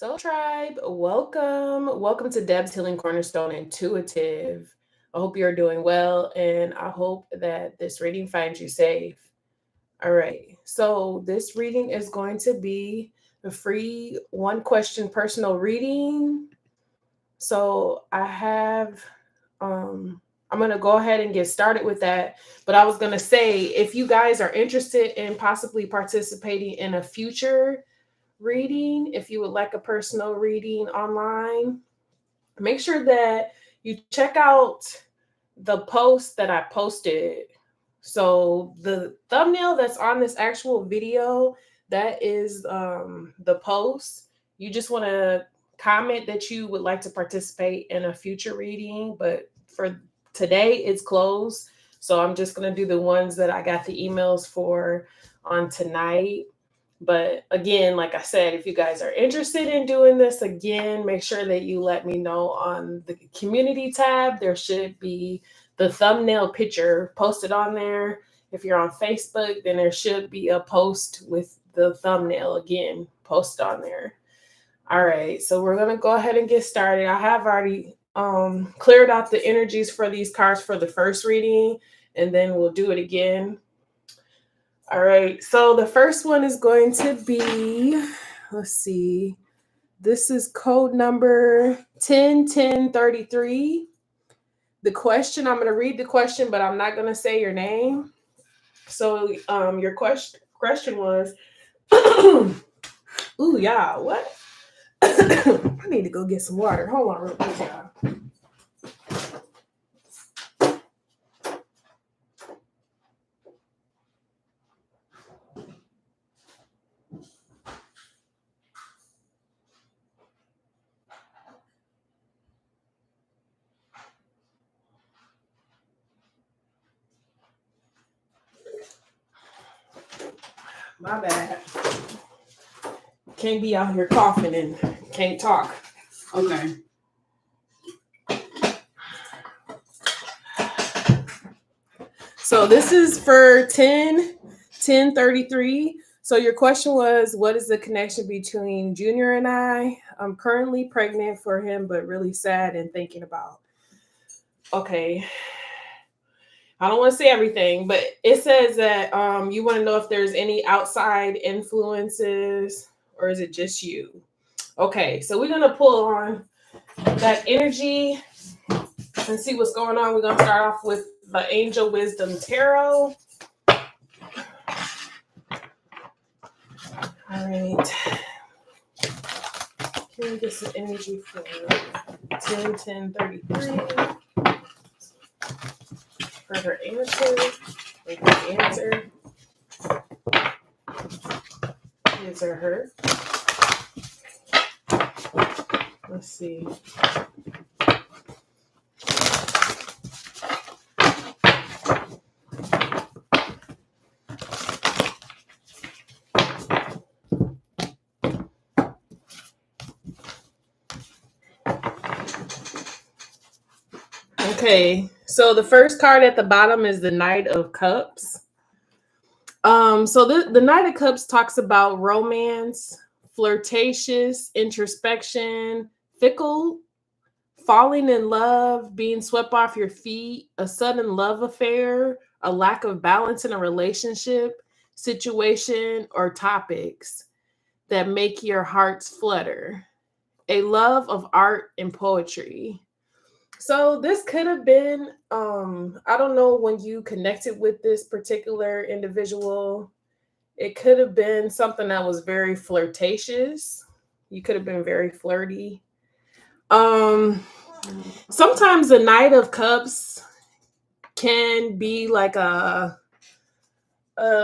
So, tribe, welcome. Welcome to Deb's Healing Cornerstone Intuitive. I hope you're doing well and I hope that this reading finds you safe. All right. So, this reading is going to be a free one question personal reading. So, I'm going to go ahead and get started with that. But I was going to say, if you guys are interested in possibly participating in a future reading, if you would like a personal reading online, make sure that you check out the post that I posted. So the thumbnail that's on this actual video, that is the post. You just want to comment that you would like to participate in a future reading, but for today it's closed. So I'm just going to do the ones that I got the emails for on tonight. But again, like I said, if you guys are interested in doing this again, make sure that you let me know on the community tab. There should be the thumbnail picture posted on there. If you're on Facebook, then there should be a post with the thumbnail again posted on there. All right, so we're going to go ahead and get started. I have already cleared out the energies for these cards for the first reading, and then we'll do it again. All right, so the first one is going to be, let's see, this is code number 101033. The question, I'm going to read the question, but I'm not going to say your name. So your question was, ooh, yeah, what? I need to go get some water. Hold on real quick, y'all. My bad. Can't be out here coughing and can't talk. Okay. So this is for 1033. So your question was, what is the connection between Junior and I? I'm currently pregnant for him, but really sad and thinking about. Okay. I don't want to say everything, but it says that you want to know if there's any outside influences or is it just you? Okay, so we're going to pull on that energy and see what's going on. We're going to start off with the Angel Wisdom Tarot. All right. Can we get some energy for 10-10-33? For her answer. His or her. Let's see. Okay, so the first card at the bottom is the Knight of Cups. So the Knight of Cups talks about romance, flirtatious, introspection, fickle, falling in love, being swept off your feet, a sudden love affair, a lack of balance in a relationship, situation, or topics that make your hearts flutter, a love of art and poetry. So this could have been, I don't know when you connected with this particular individual, it could have been something that was very flirtatious. You could have been very flirty. Sometimes the Knight of Cups can be like a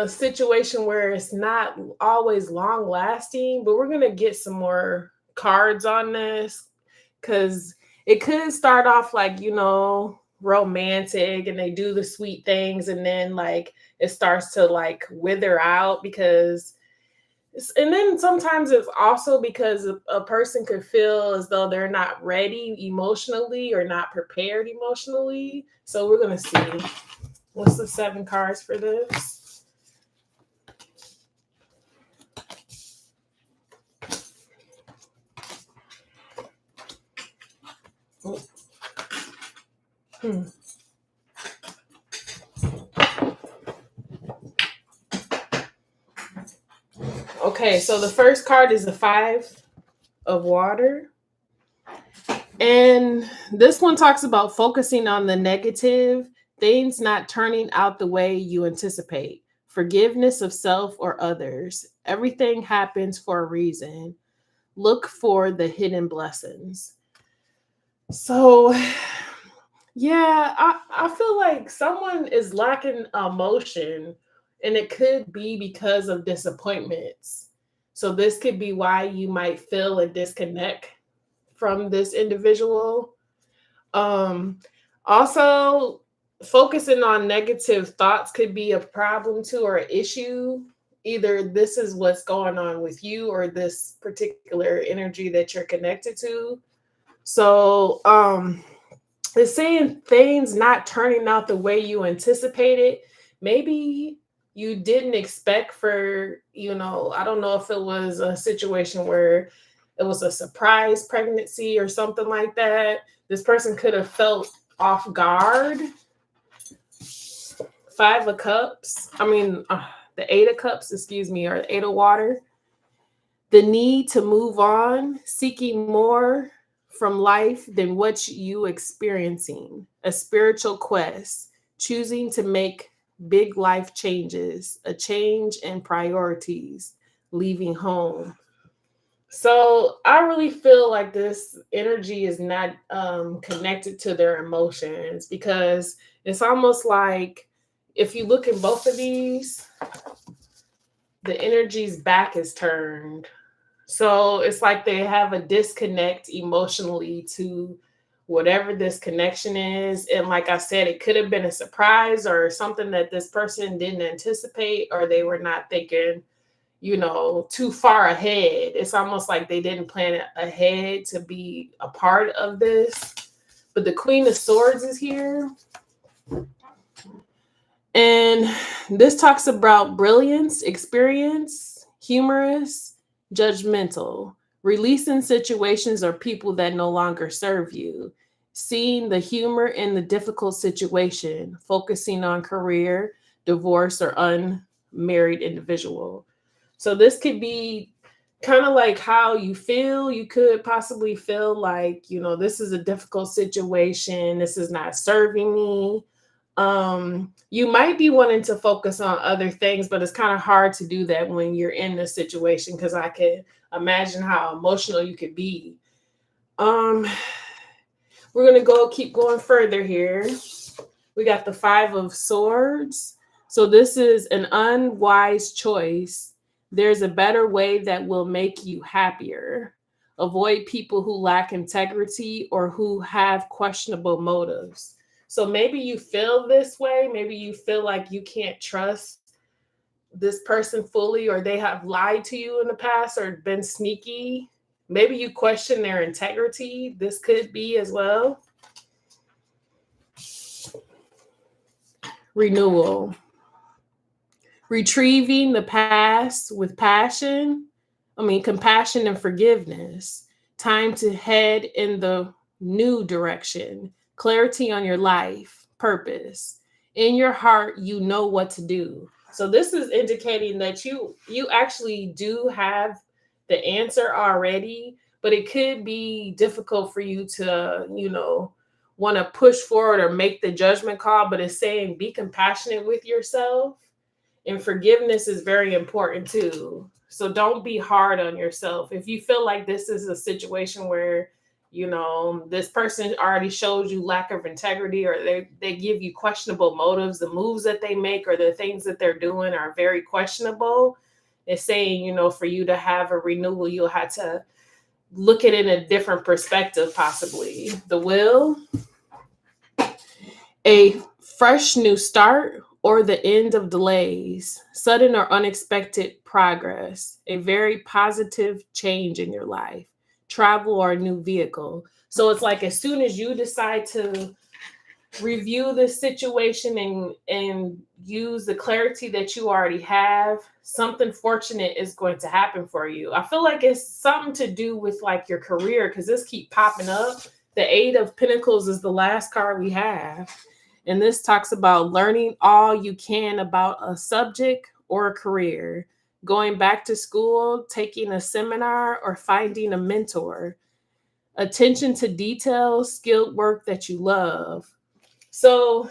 situation where it's not always long lasting, but we're going to get some more cards on this because it could start off like, romantic and they do the sweet things and then like it starts to like wither out and then sometimes it's also because a person could feel as though they're not ready emotionally or not prepared emotionally. So we're going to see what's the 7 cards for this. Okay, so the first card is the 5 of water. And this one talks about focusing on the negative, things not turning out the way you anticipate, forgiveness of self or others. Everything happens for a reason. Look for the hidden blessings. So, yeah, I feel like someone is lacking emotion, and it could be because of disappointments. So, this could be why you might feel a disconnect from this individual. Um, Also, focusing on negative thoughts could be a problem too, or an issue. Either this is what's going on with you or this particular energy that you're connected to. So, it's saying things not turning out the way you anticipated. Maybe you didn't expect for, I don't know if it was a situation where it was a surprise pregnancy or something like that. This person could have felt off guard. 5 of cups. The 8 of cups, excuse me, or 8 of water. The need to move on, seeking more from life than what you experiencing. A spiritual quest, choosing to make big life changes, a change in priorities, leaving home. So I really feel like this energy is not connected to their emotions, because it's almost like if you look at both of these, the energy's back is turned. So it's like they have a disconnect emotionally to whatever this connection is. And like I said, it could have been a surprise or something that this person didn't anticipate, or they were not thinking, too far ahead. It's almost like they didn't plan it ahead to be a part of this. But the Queen of Swords is here. And this talks about brilliance, experience, humorous, judgmental, releasing situations or people that no longer serve you, seeing the humor in the difficult situation, focusing on career, divorce, or unmarried individual. So this could be kind of like how you feel. You could possibly feel like, this is a difficult situation. This is not serving me. You might be wanting to focus on other things, but it's kind of hard to do that when you're in this situation, because I can imagine how emotional you could be. We're gonna keep going further here. We got the 5 of Swords. So this is an unwise choice. There's a better way that will make you happier. Avoid people who lack integrity or who have questionable motives. So maybe you feel this way. Maybe you feel like you can't trust this person fully, or they have lied to you in the past or been sneaky. Maybe you question their integrity. This could be as well. Renewal. Retrieving the past with compassion and forgiveness. Time to head in the new direction. Clarity on your life, purpose. In your heart, you know what to do. So this is indicating that you actually do have the answer already, but it could be difficult for you to, want to push forward or make the judgment call, but it's saying be compassionate with yourself. And forgiveness is very important too. So don't be hard on yourself. If you feel like this is a situation where, this person already shows you lack of integrity, or they give you questionable motives, the moves that they make or the things that they're doing are very questionable. It's saying, for you to have a renewal, you'll have to look at it in a different perspective, possibly. The Will. A fresh new start or the end of delays, sudden or unexpected progress, a very positive change in your life, travel or a new vehicle. So it's like as soon as you decide to review this situation and use the clarity that you already have, something fortunate is going to happen for you. I feel like it's something to do with like your career, because this keep popping up. The Eight of Pentacles is the last card we have. And this talks about learning all you can about a subject or a career, going back to school, taking a seminar, or finding a mentor. Attention to detail, skilled work that you love. So,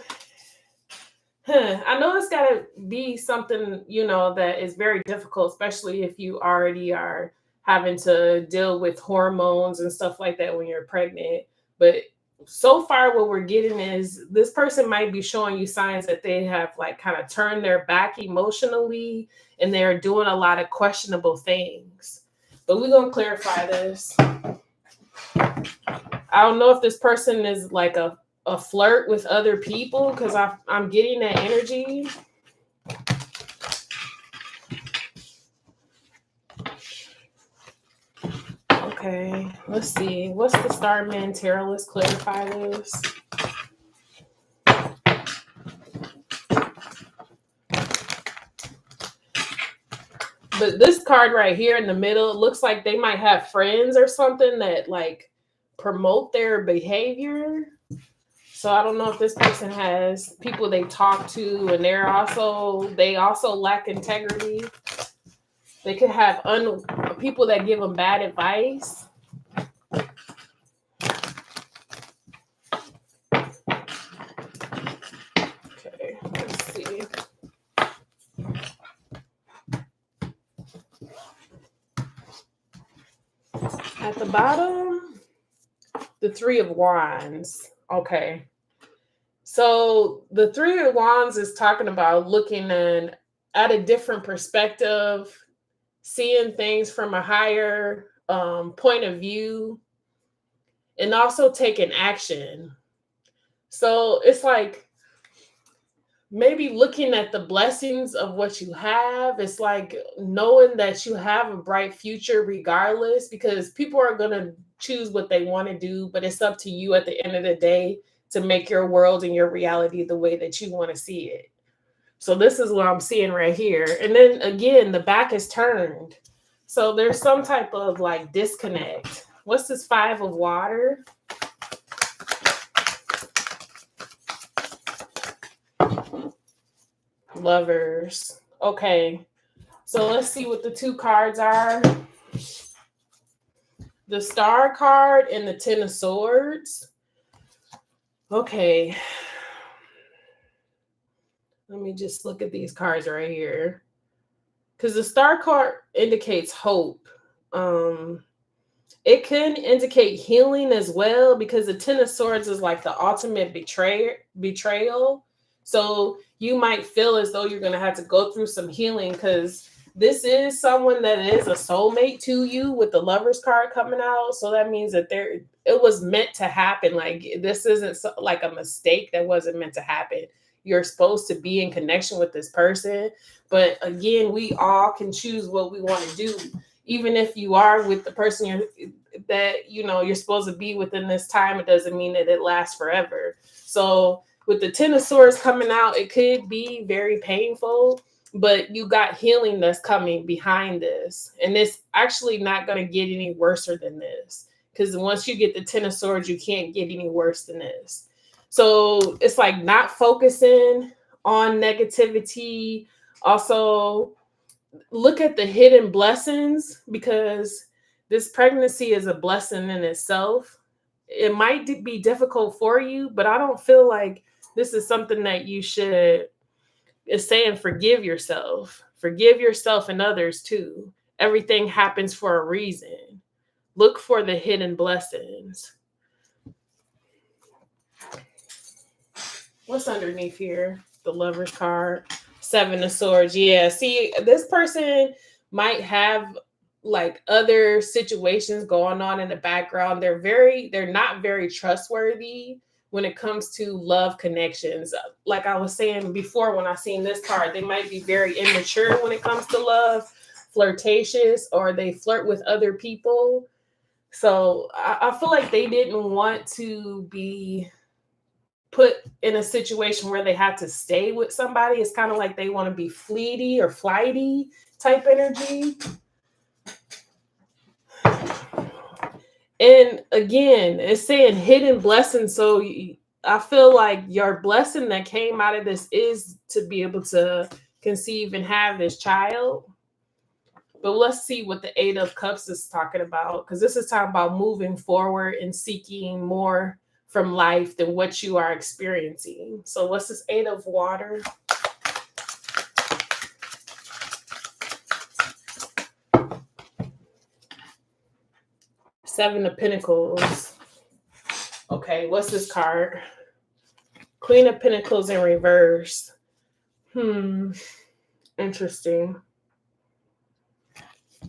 I know it's got to be something, that is very difficult, especially if you already are having to deal with hormones and stuff like that when you're pregnant. But so far, what we're getting is this person might be showing you signs that they have like kind of turned their back emotionally and they're doing a lot of questionable things. But we're going to clarify this. I don't know if this person is like a flirt with other people, because I'm getting that energy. Okay, let's see. What's the Starman Tarot? Let's clarify this. But this card right here in the middle, it looks like they might have friends or something that like promote their behavior. So I don't know if this person has people they talk to and they also lack integrity. They could have people that give them bad advice. Okay, let's see. At the bottom, the Three of Wands. Okay. So the Three of Wands is talking about looking at a different perspective, seeing things from a higher point of view, and also taking action. So it's like maybe looking at the blessings of what you have. It's like knowing that you have a bright future regardless, because people are going to choose what they want to do, but it's up to you at the end of the day to make your world and your reality the way that you want to see it. So this is what I'm seeing right here. And then again, the back is turned. So there's some type of like disconnect. What's this Five of Water? Lovers. Okay. So let's see what the two cards are. The Star card and the Ten of Swords. Okay. Let me just look at these cards right here. Because the Star card indicates hope. It can indicate healing as well, because the Ten of Swords is like the ultimate betrayal. So you might feel as though you're going to have to go through some healing, because this is someone that is a soulmate to you with the Lovers card coming out. So that means that it was meant to happen. Like this isn't like a mistake that wasn't meant to happen. You're supposed to be in connection with this person. But again, we all can choose what we want to do. Even if you are with the person you're supposed to be within this time, it doesn't mean that it lasts forever. So with the Ten of Swords coming out, it could be very painful, but you got healing that's coming behind this. And it's actually not going to get any worse than this, because once you get the Ten of Swords, you can't get any worse than this. So it's like not focusing on negativity. Also, look at the hidden blessings, because this pregnancy is a blessing in itself. It might be difficult for you, but I don't feel like this is something that you should. It's saying forgive yourself and others too. Everything happens for a reason. Look for the hidden blessings. What's underneath here? The Lovers card. Seven of Swords. Yeah, see, this person might have like other situations going on in the background. They're not very trustworthy when it comes to love connections. Like I was saying before, when I seen this card, they might be very immature when it comes to love, flirtatious, or they flirt with other people. So I feel like they didn't want to be put in a situation where they have to stay with somebody. It's kind of like they want to be fleety or flighty type energy. And again, it's saying hidden blessing. So I feel like your blessing that came out of this is to be able to conceive and have this child. But let's see what the Eight of Cups is talking about, because this is talking about moving forward and seeking more from life than what you are experiencing. So what's this Eight of Water? Seven of Pentacles. Okay, what's this card? Queen of Pentacles in reverse. Interesting.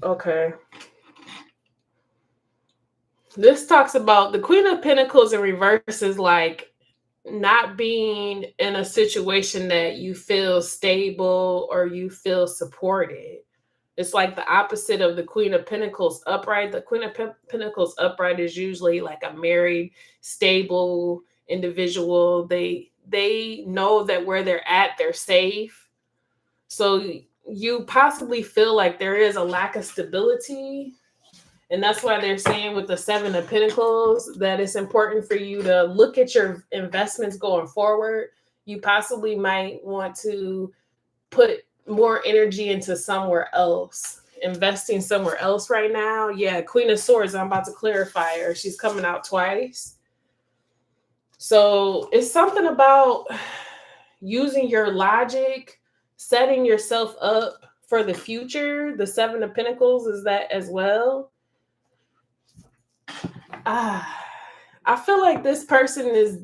Okay. This talks about the Queen of Pentacles in reverse is like not being in a situation that you feel stable or you feel supported. It's like the opposite of the Queen of Pentacles upright. The Queen of Pentacles upright is usually like a married, stable individual. They know that where they're at, they're safe. So you possibly feel like there is a lack of stability. And that's why they're saying with the Seven of Pentacles that it's important for you to look at your investments going forward. You possibly might want to put more energy into somewhere else, investing somewhere else right now. Yeah, Queen of Swords, I'm about to clarify her. She's coming out twice. So it's something about using your logic, setting yourself up for the future. The Seven of Pentacles is that as well. I feel like this person is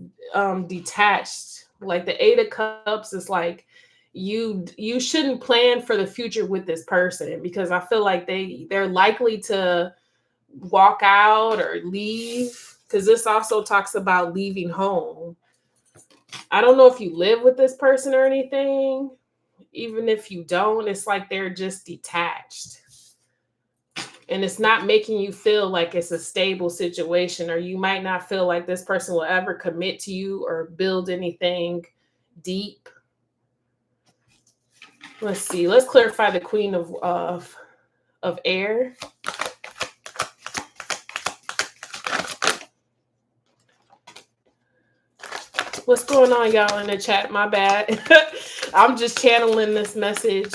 detached. Like the Eight of Cups is like you shouldn't plan for the future with this person, because I feel like they're likely to walk out or leave, because this also talks about leaving home. I don't know if you live with this person or anything. Even if you don't, it's like they're just detached. And it's not making you feel like it's a stable situation, or you might not feel like this person will ever commit to you or build anything deep. Let's see. Let's clarify the Queen of Air. What's going on, y'all, in the chat? My bad. I'm just channeling this message.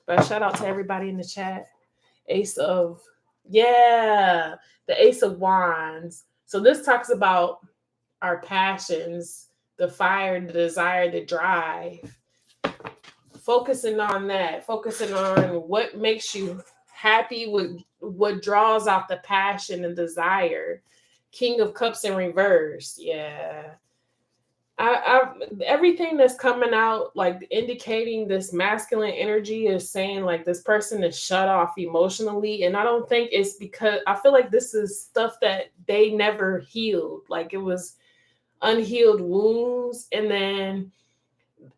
But shout out to everybody in the chat. Ace of, the Ace of Wands. So this talks about our passions, the fire, the desire, the drive. Focusing on that, focusing on what makes you happy, what draws out the passion and desire. King of Cups in reverse. Yeah. Everything that's coming out, like indicating this masculine energy, is saying like this person is shut off emotionally. And I don't think it's because, I feel like this is stuff that they never healed. Like it was unhealed wounds. And then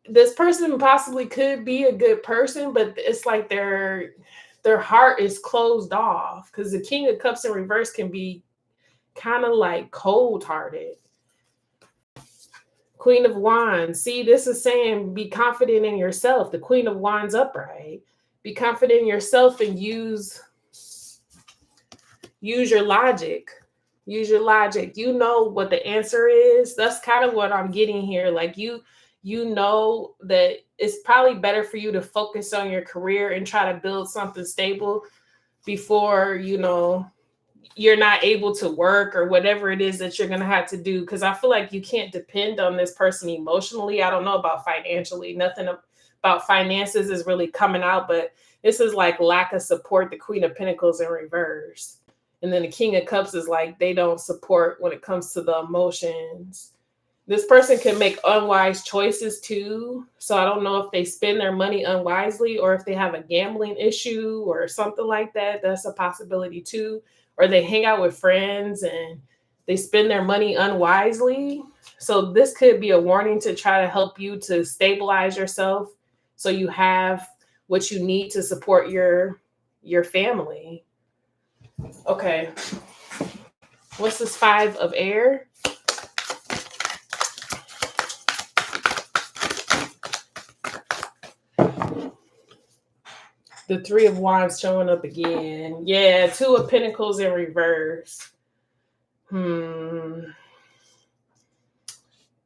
this person possibly could be a good person, but it's like their heart is closed off, because the King of Cups in reverse can be kind of like cold-hearted. Queen of Wands. See, this is saying be confident in yourself. The Queen of Wands upright. Be confident in yourself and use your logic. Use your logic. You know what the answer is. That's kind of what I'm getting here. Like you know that it's probably better for you to focus on your career and try to build something stable before, you're not able to work or whatever it is that you're going to have to do. Because I feel like you can't depend on this person emotionally. I don't know about financially. Nothing about finances is really coming out, but this is like lack of support. The Queen of Pentacles in reverse. And then the King of Cups is like they don't support when it comes to the emotions. This person can make unwise choices too. So I don't know if they spend their money unwisely or if they have a gambling issue or something like that. That's a possibility too. Or they hang out with friends and they spend their money unwisely. So this could be a warning to try to help you to stabilize yourself so you have what you need to support your family. Okay. What's this Five of Air? The Three of Wands showing up again. Yeah, Two of Pentacles in reverse.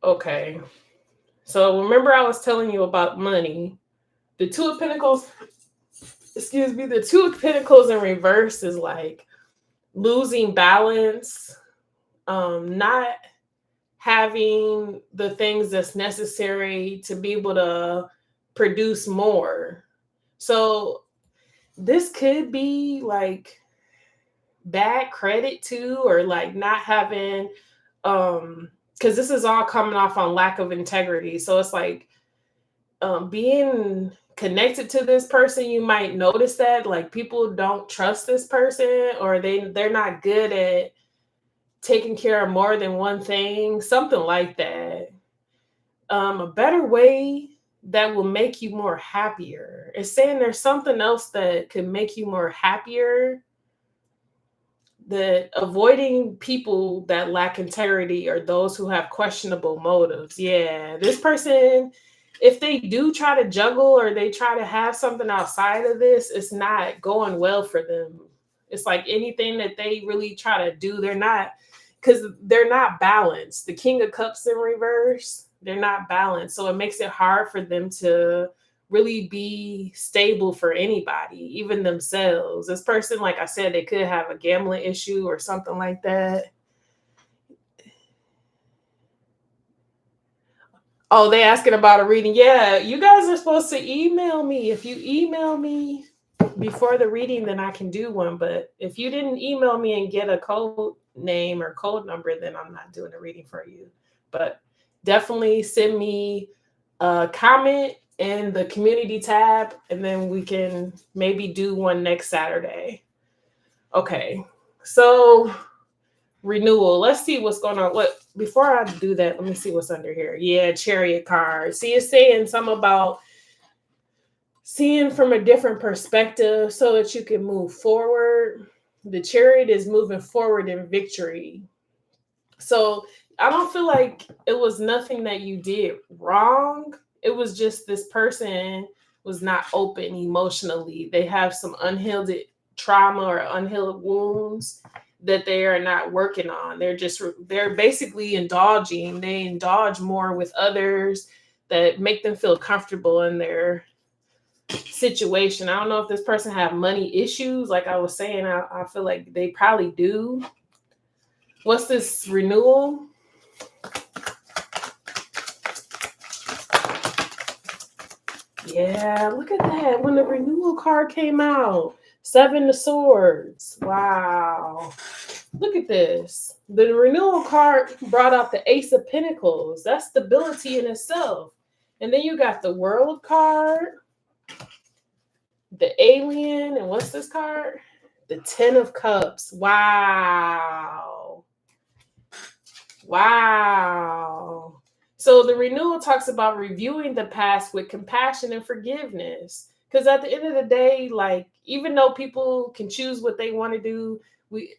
Okay. So remember I was telling you about money. The Two of Pentacles, excuse me, the Two of Pentacles in reverse is like losing balance, not having the things that's necessary to be able to produce more. So this could be like bad credit too, or like not having because this is all coming off on lack of integrity. So it's like being connected to this person, you might notice that like people don't trust this person, or they're not good at taking care of more than one thing, something like that. A better way that will make you more happier. It's saying there's something else that could make you more happier, that avoiding people that lack integrity or those who have questionable motives. Yeah, this person, if they do try to juggle or they try to have something outside of this, it's not going well for them. It's like anything that they really try to do, they're not, because they're not balanced. The King of Cups in reverse, they're not balanced. So it makes it hard for them to really be stable for anybody, even themselves. This person, like I said, they could have a gambling issue or something like that. Oh, they asking about a reading. Yeah, you guys are supposed to email me. If you email me before the reading, then I can do one. But if you didn't email me and get a code name or code number, then I'm not doing a reading for you. But definitely send me a comment in the community tab, and then we can maybe do one next Saturday. Okay. So renewal. Let's see what's going on. What before I do that, let me see what's under here. Yeah, Chariot card. See, it's saying something about seeing from a different perspective so that you can move forward. The Chariot is moving forward in victory. So I don't feel like it was nothing that you did wrong. It was just this person was not open emotionally. They have some unhealed trauma or unhealed wounds that they are not working on. They're basically indulging. They indulge more with others that make them feel comfortable in their situation. I don't know if this person have money issues. Like I was saying, I feel like they probably do. What's this renewal? Yeah, look at that. When the renewal card came out, Seven of Swords. Wow. Look at this. The renewal card brought out the Ace of Pentacles. That's stability in itself. And then you got the World card, the Alien, and what's this card? The Ten of Cups. Wow. Wow. So the renewal talks about reviewing the past with compassion and forgiveness. Because at the end of the day, like, even though people can choose what they want to do,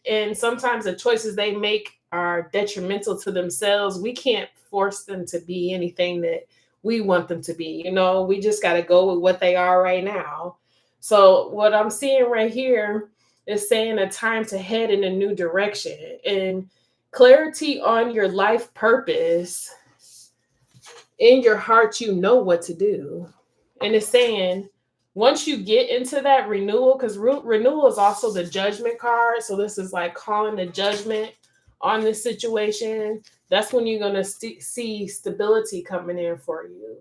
and sometimes the choices they make are detrimental to themselves, we can't force them to be anything that we want them to be. We just got to go with what they are right now. So what I'm seeing right here is saying a time to head in a new direction and clarity on your life purpose. In your heart, you know what to do. And it's saying once you get into that renewal, because renewal is also the Judgment card. So this is like calling the judgment on this situation. That's when you're going to see stability coming in for you.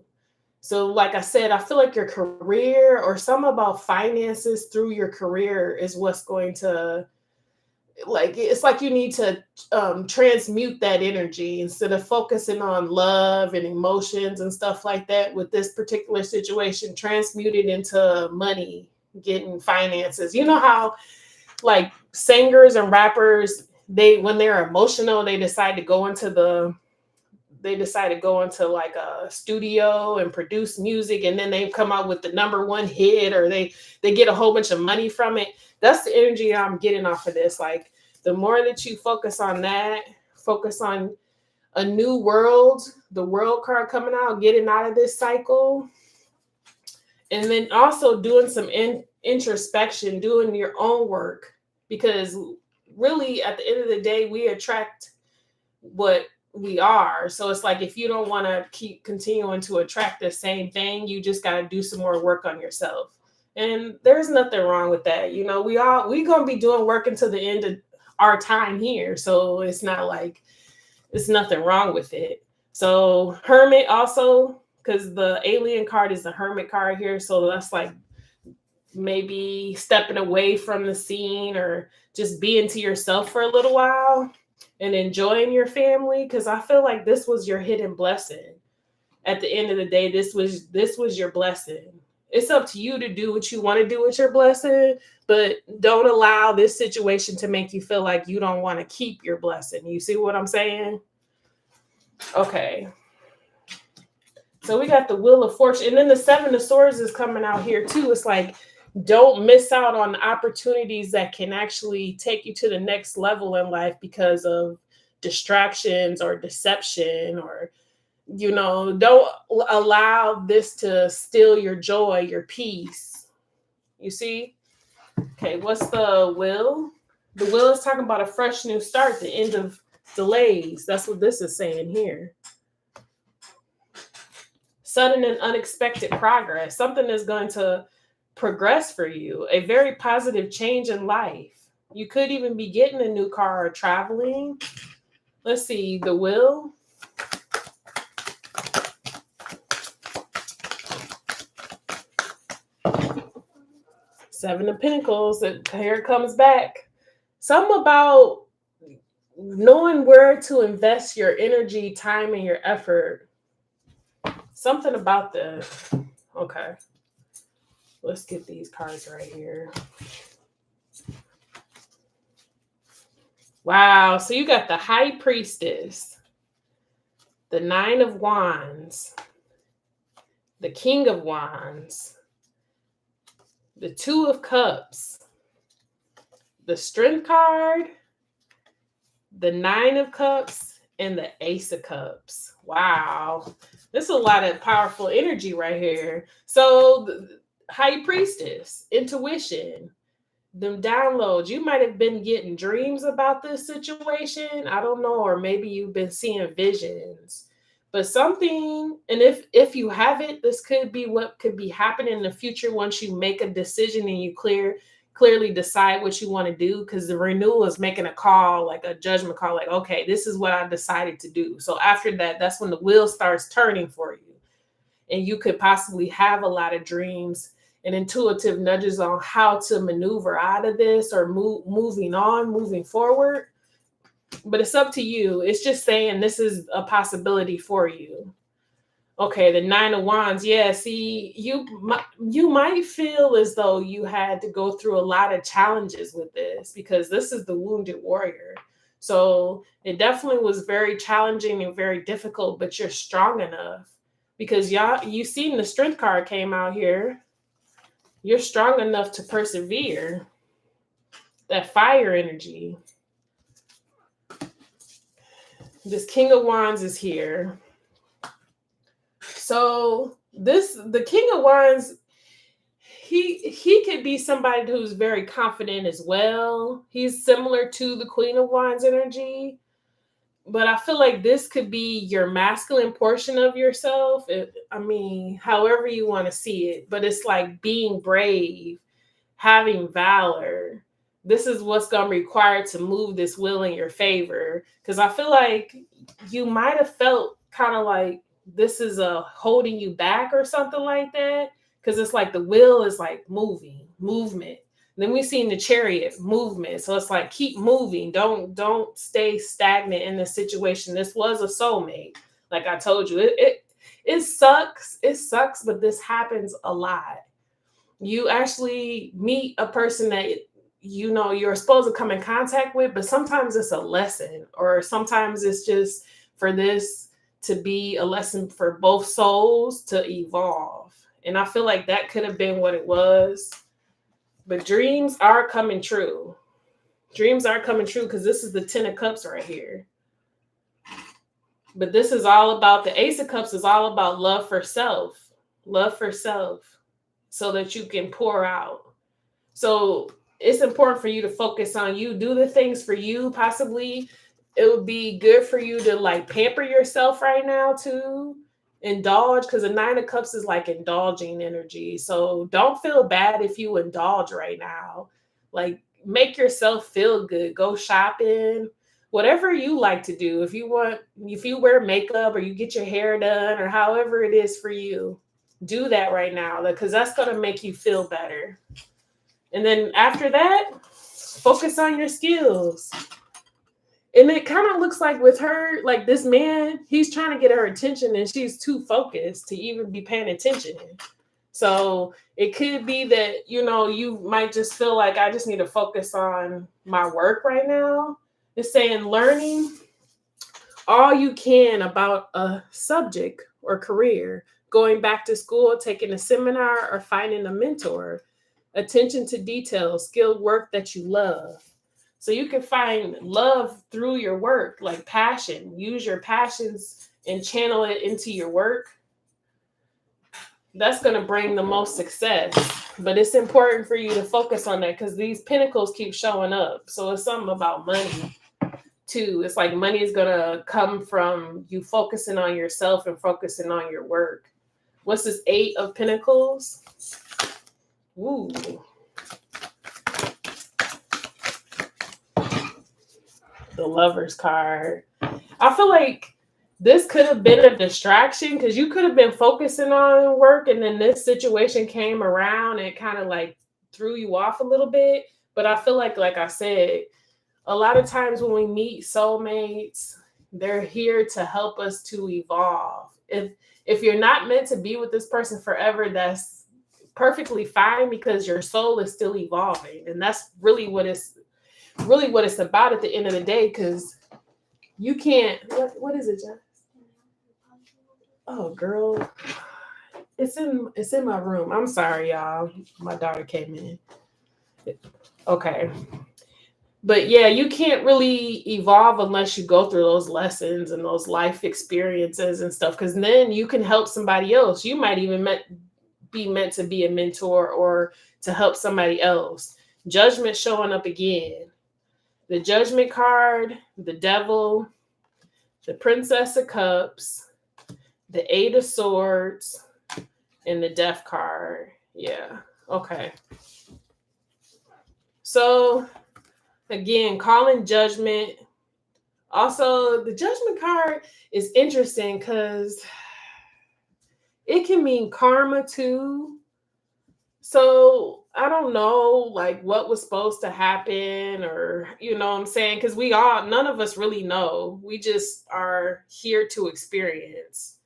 So like I said, I feel like your career or some about finances through your career is what's going to, like, it's like you need to transmute that energy instead of focusing on love and emotions and stuff like that. With this particular situation, transmute it into money, getting finances. You know how like singers and rappers, when they're emotional, they decide to go into like a studio and produce music, and then they come out with the number one hit, or they get a whole bunch of money from it. That's the energy I'm getting off of this. Like, the more that you focus on that, focus on a new world, the World card coming out, getting out of this cycle, and then also doing some introspection, doing your own work, because really at the end of the day, we attract what we are. So it's like, if you don't want to keep continuing to attract the same thing, you just got to do some more work on yourself. And there's nothing wrong with that. You know, we going to be doing work until the end of our time here. So it's not like it's nothing wrong with it. So Hermit also, because the alien card is the Hermit card here. So that's like maybe stepping away from the scene or just being to yourself for a little while and enjoying your family. Because I feel like this was your hidden blessing. At the end of the day, this was your blessing. It's up to you to do what you want to do with your blessing, but don't allow this situation to make you feel like you don't want to keep your blessing. You see what I'm saying? Okay. So we got the Wheel of Fortune. And then the Seven of Swords is coming out here too. It's like, don't miss out on opportunities that can actually take you to the next level in life because of distractions or deception, or you know, don't allow this to steal your joy, your peace. You see? Okay, what's the Will? The Will is talking about a fresh new start, the end of delays. That's what this is saying here. Sudden and unexpected progress. Something is going to progress for you. A very positive change in life. You could even be getting a new car or traveling. Let's see, the Will. Seven of Pentacles, here it comes back. Something about knowing where to invest your energy, time, and your effort. Something about this. Okay. Let's get these cards right here. Wow. So you got the High Priestess, the Nine of Wands, the King of Wands, the Two of Cups, the Strength card, the Nine of Cups, and the Ace of Cups. Wow. This is a lot of powerful energy right here. So the High Priestess, intuition, them downloads. You might have been getting dreams about this situation. I don't know. Or maybe you've been seeing visions. But something, and if you haven't, this could be what could be happening in the future once you make a decision and you clearly decide what you want to do, because the renewal is making a call, like a judgment call, like, okay, this is what I decided to do. So after that, that's when the wheel starts turning for you. And you could possibly have a lot of dreams and intuitive nudges on how to maneuver out of this or moving forward. But it's up to you. It's just saying this is a possibility for you. Okay, the Nine of Wands. Yeah, see, you might feel as though you had to go through a lot of challenges with this, because this is the Wounded Warrior. So it definitely was very challenging and very difficult, but you're strong enough, because you seen the Strength card came out here. You're strong enough to persevere. That fire energy. This King of Wands is here. So the King of Wands, he could be somebody who's very confident as well. He's similar to the Queen of Wands energy. But I feel like this could be your masculine portion of yourself. However you want to see it. But it's like being brave, having valor. This is what's going to be required to move this wheel in your favor. Because I feel like you might have felt kind of like this is holding you back or something like that. Because it's like the wheel is like movement. And then we've seen the Chariot, movement. So it's like, keep moving. Don't stay stagnant in this situation. This was a soulmate. Like I told you, it sucks. It sucks, but this happens a lot. You actually meet a person that you're supposed to come in contact with, but sometimes it's a lesson, or sometimes it's just for this to be a lesson for both souls to evolve. And I feel like that could have been what it was. But dreams are coming true. Dreams are coming true, because this is the Ten of Cups right here. But this is all about, the Ace of Cups is all about love for self, so that you can pour out. So it's important for you to focus on you, do the things for you. Possibly it would be good for you to like pamper yourself right now too. Indulge, because the Nine of Cups is like indulging energy. So don't feel bad if you indulge right now. Like make yourself feel good. Go shopping, whatever you like to do. If you wear makeup or you get your hair done or however it is for you, do that right now because that's going to make you feel better. And then after that, focus on your skills. And it kind of looks like with her, like this man, he's trying to get her attention and she's too focused to even be paying attention. So it could be that, you might just feel like I just need to focus on my work right now. It's saying learning all you can about a subject or career, going back to school, taking a seminar, or finding a mentor. Attention to detail, skilled work that you love. So you can find love through your work, like passion. Use your passions and channel it into your work. That's going to bring the most success. But it's important for you to focus on that because these pentacles keep showing up. So it's something about money too. It's like money is going to come from you focusing on yourself and focusing on your work. What's this 8 of Pentacles? Ooh. The Lover's card. I feel like this could have been a distraction because you could have been focusing on work and then this situation came around and kind of like threw you off a little bit. But I feel like I said, a lot of times when we meet soulmates, they're here to help us to evolve. If you're not meant to be with this person forever, that's perfectly fine because your soul is still evolving. And that's really what it's about at the end of the day, because you can't. What is it, Jess? Oh, girl, it's in my room. I'm sorry, y'all. My daughter came in. Okay, but yeah, you can't really evolve unless you go through those lessons and those life experiences and stuff. Because then you can help somebody else. You might even be meant to be a mentor or to help somebody else. Judgment showing up again. The Judgment card, the Devil, the Princess of Cups, the 8 of Swords, and the Death card. Yeah. Okay. So, again, calling judgment. Also, the Judgment card is interesting because it can mean karma too. So I don't know like what was supposed to happen or, what I'm saying? Because none of us really know. We just are here to experience.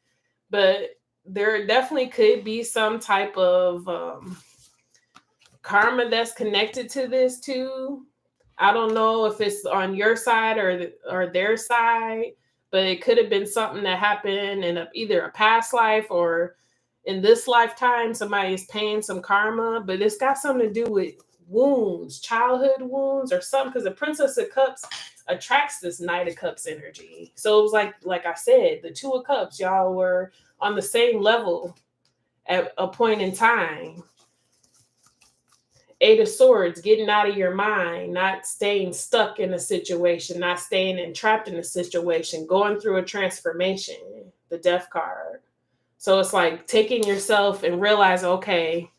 But there definitely could be some type of karma that's connected to this too. I don't know if it's on your side or their side, but it could have been something that happened in either a past life or in this lifetime. Somebody is paying some karma, but it's got something to do with wounds, childhood wounds or something, because the Princess of Cups attracts this Knight of Cups energy. So it was like I said, the 2 of Cups, y'all were on the same level at a point in time. 8 of Swords, getting out of your mind, not staying stuck in a situation, not staying entrapped in a situation, going through a transformation, the Death card. So it's like taking yourself and realize, okay,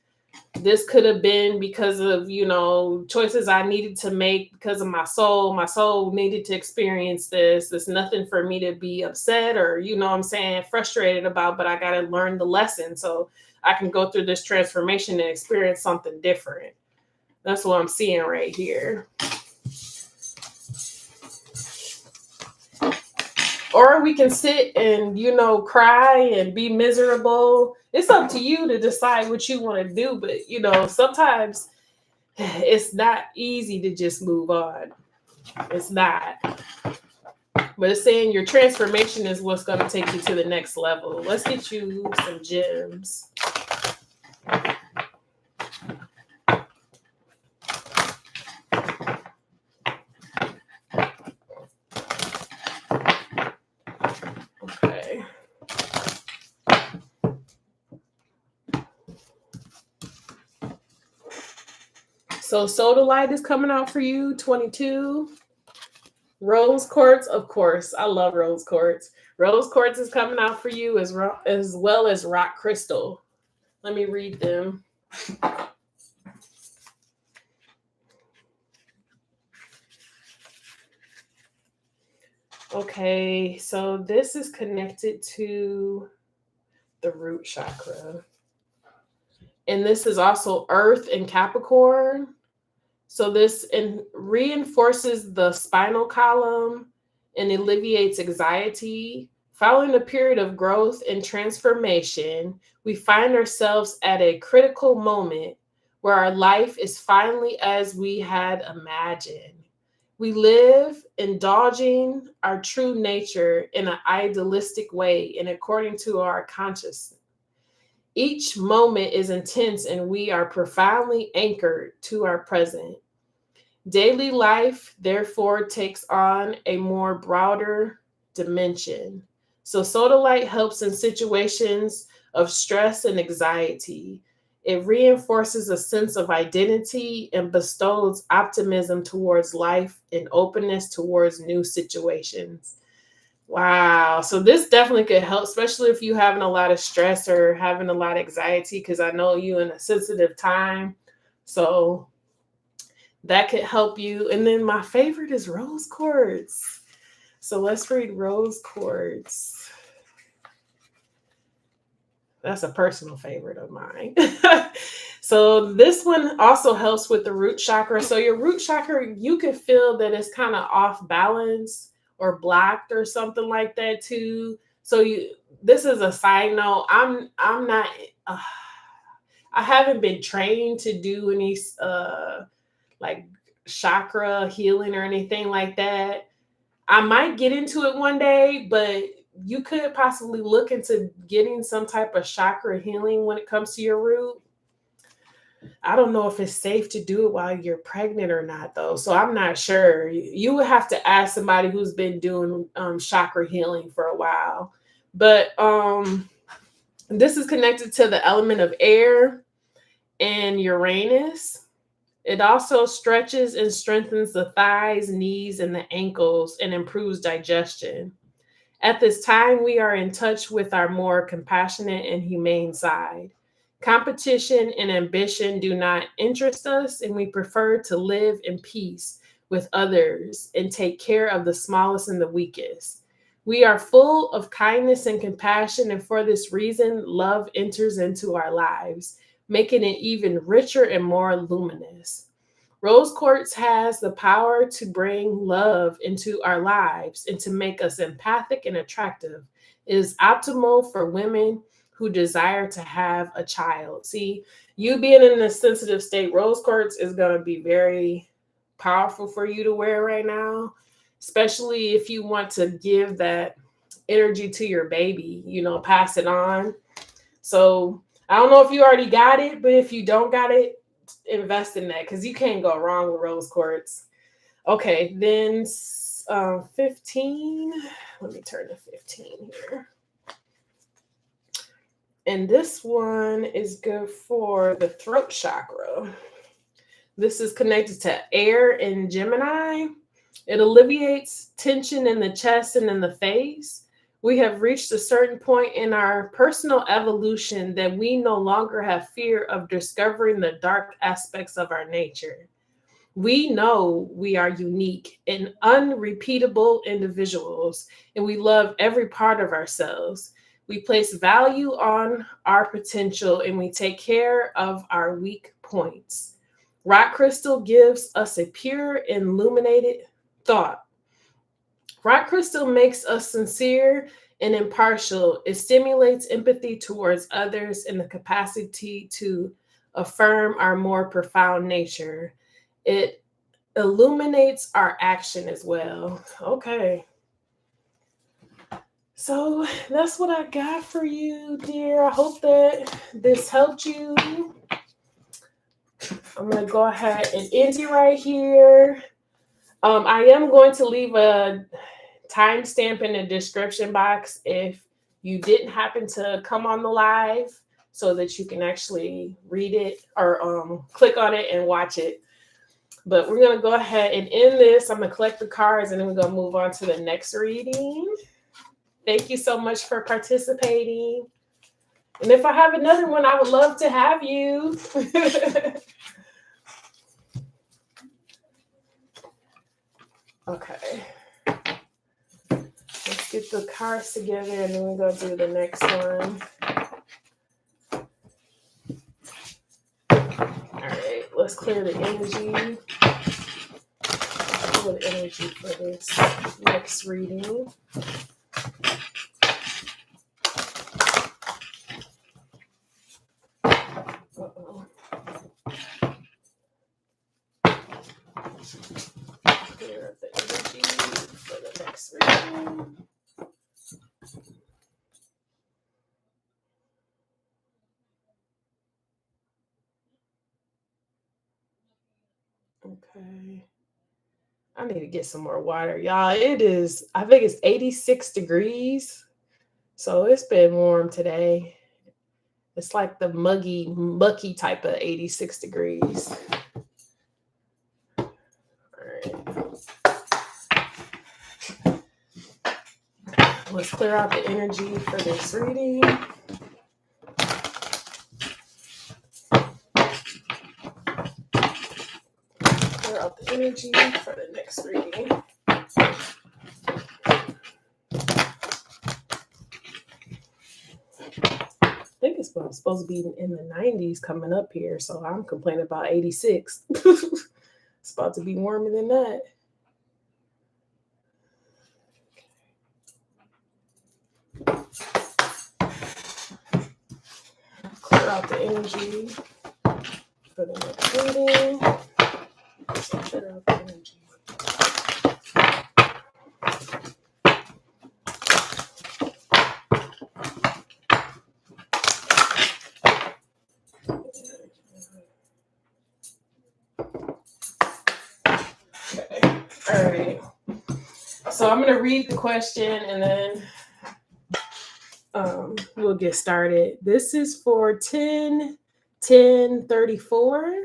this could have been because of, choices I needed to make because of my soul. My soul needed to experience this. There's nothing for me to be upset or, frustrated about, but I got to learn the lesson so I can go through this transformation and experience something different. That's what I'm seeing right here. Or we can sit and, cry and be miserable. It's up to you to decide what you want to do. But, sometimes it's not easy to just move on. It's not. But it's saying your transformation is what's going to take you to the next level. Let's get you some gems. So sodalite is coming out for you, 22. Rose quartz, of course. I love rose quartz. Rose quartz is coming out for you as well as rock crystal. Let me read them. Okay, so this is connected to the root chakra. And this is also Earth and Capricorn. So this reinforces the spinal column and alleviates anxiety. Following a period of growth and transformation, we find ourselves at a critical moment where our life is finally as we had imagined. We live indulging our true nature in an idealistic way and according to our consciousness. Each moment is intense and we are profoundly anchored to our present. Daily life, therefore, takes on a more broader dimension. So sodalite helps in situations of stress and anxiety. It reinforces a sense of identity and bestows optimism towards life and openness towards new situations. Wow. So this definitely could help, especially if you're having a lot of stress or having a lot of anxiety, because I know you're in a sensitive time. So that could help you. And then my favorite is rose quartz. So let's read rose quartz. That's a personal favorite of mine. So this one also helps with the root chakra. So your root chakra, you can feel that it's kind of off balance or blocked or something like that too. So this is a side note. I'm not. I haven't been trained to do any like chakra healing or anything like that. I might get into it one day, but you could possibly look into getting some type of chakra healing when it comes to your root. I don't know if it's safe to do it while you're pregnant or not, though. So I'm not sure. You would have to ask somebody who's been doing chakra healing for a while. But this is connected to the element of air and Uranus. It also stretches and strengthens the thighs, knees, and the ankles and improves digestion. At this time, we are in touch with our more compassionate and humane side. Competition and ambition do not interest us, and we prefer to live in peace with others and take care of the smallest and the weakest. We are full of kindness and compassion, and for this reason, love enters into our lives, making it even richer and more luminous. Rose quartz has the power to bring love into our lives and to make us empathic and attractive. It is optimal for women who desire to have a child. See, you being in a sensitive state, rose quartz is going to be very powerful for you to wear right now, especially if you want to give that energy to your baby, pass it on. So I don't know if you already got it, but if you don't got it, invest in that because you can't go wrong with rose quartz. Okay, then 15. Let me turn to 15 here. And this one is good for the throat chakra. This is connected to air and Gemini. It alleviates tension in the chest and in the face. We have reached a certain point in our personal evolution that we no longer have fear of discovering the dark aspects of our nature. We know we are unique and unrepeatable individuals, and we love every part of ourselves. We place value on our potential, and we take care of our weak points. Rock crystal gives us a pure, illuminated thought. Rock crystal makes us sincere and impartial. It stimulates empathy towards others and the capacity to affirm our more profound nature. It illuminates our action as well. Okay. So that's what I got for you, dear. I hope that this helped you. I'm going to go ahead and end it right here. I am going to leave a timestamp in the description box if you didn't happen to come on the live so that you can actually read it or click on it and watch it. But we're going to go ahead and end this. I'm going to collect the cards and then we're going to move on to the next reading. Thank you so much for participating. And if I have another one, I would love to have you. Okay. Let's get the cards together and then we're going to do the next one. All right, let's clear the energy. Clear the energy for this next reading. Uh-oh. Clear up the energy for the next reading. Okay. I need to get some more water. Y'all, it is, I think it's 86 degrees. So it's been warm today. It's like the muggy, mucky type of 86 degrees. All right. Let's clear out the energy for this reading. Clear out the energy for the next reading. I think it's supposed to be in the 90s coming up here, so I'm complaining about 86. It's about to be warmer than that. Clear out the energy for the next reading. So clear out the energy. All right. So I'm going to read the question and then we'll get started. This is for 10-10-34.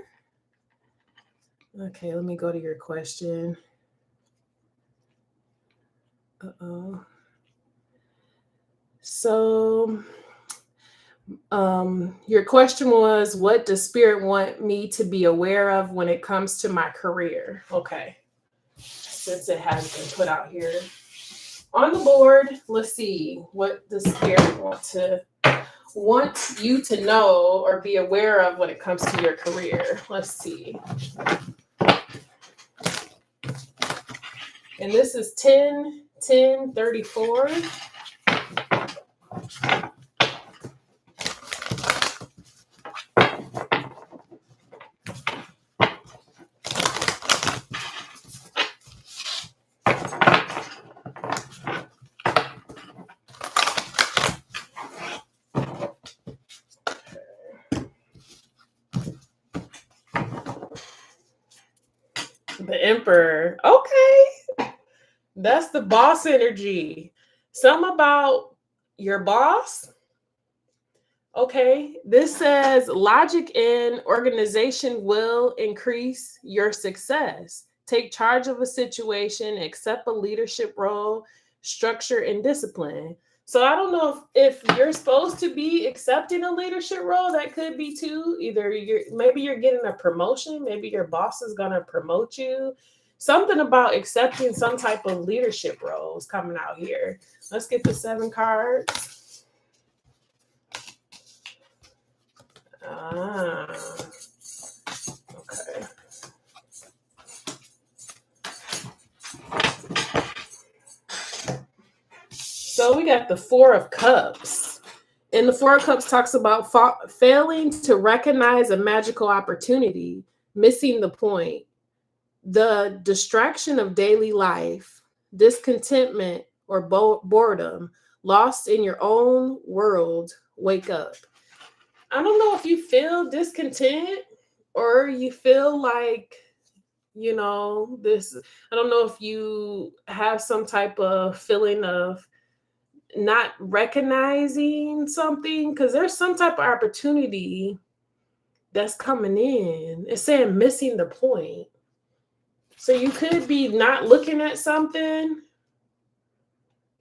Okay, let me go to your question. Uh-oh. So your question was, what does Spirit want me to be aware of when it comes to my career? Okay. Since it has been put out here on the board, let's see. What does Spirit want you to know or be aware of when it comes to your career? Let's see. And this is 10-10-34. The Emperor. Okay. That's the boss energy. Something about your boss. Okay. This says logic and organization will increase your success. Take charge of a situation, accept a leadership role, structure, and discipline. So I don't know if you're supposed to be accepting a leadership role. That could be too. Either maybe you're getting a promotion. Maybe your boss is going to promote you. Something about accepting some type of leadership role is coming out here. Let's get the 7 cards. Okay. So we got the 4 of Cups. And the 4 of Cups talks about failing to recognize a magical opportunity, missing the point, the distraction of daily life, discontentment or boredom, lost in your own world, wake up. I don't know if you feel discontent or you feel like, this, I don't know if you have some type of feeling of not recognizing something, because there's some type of opportunity that's coming in. It's saying missing the point. So you could be not looking at something.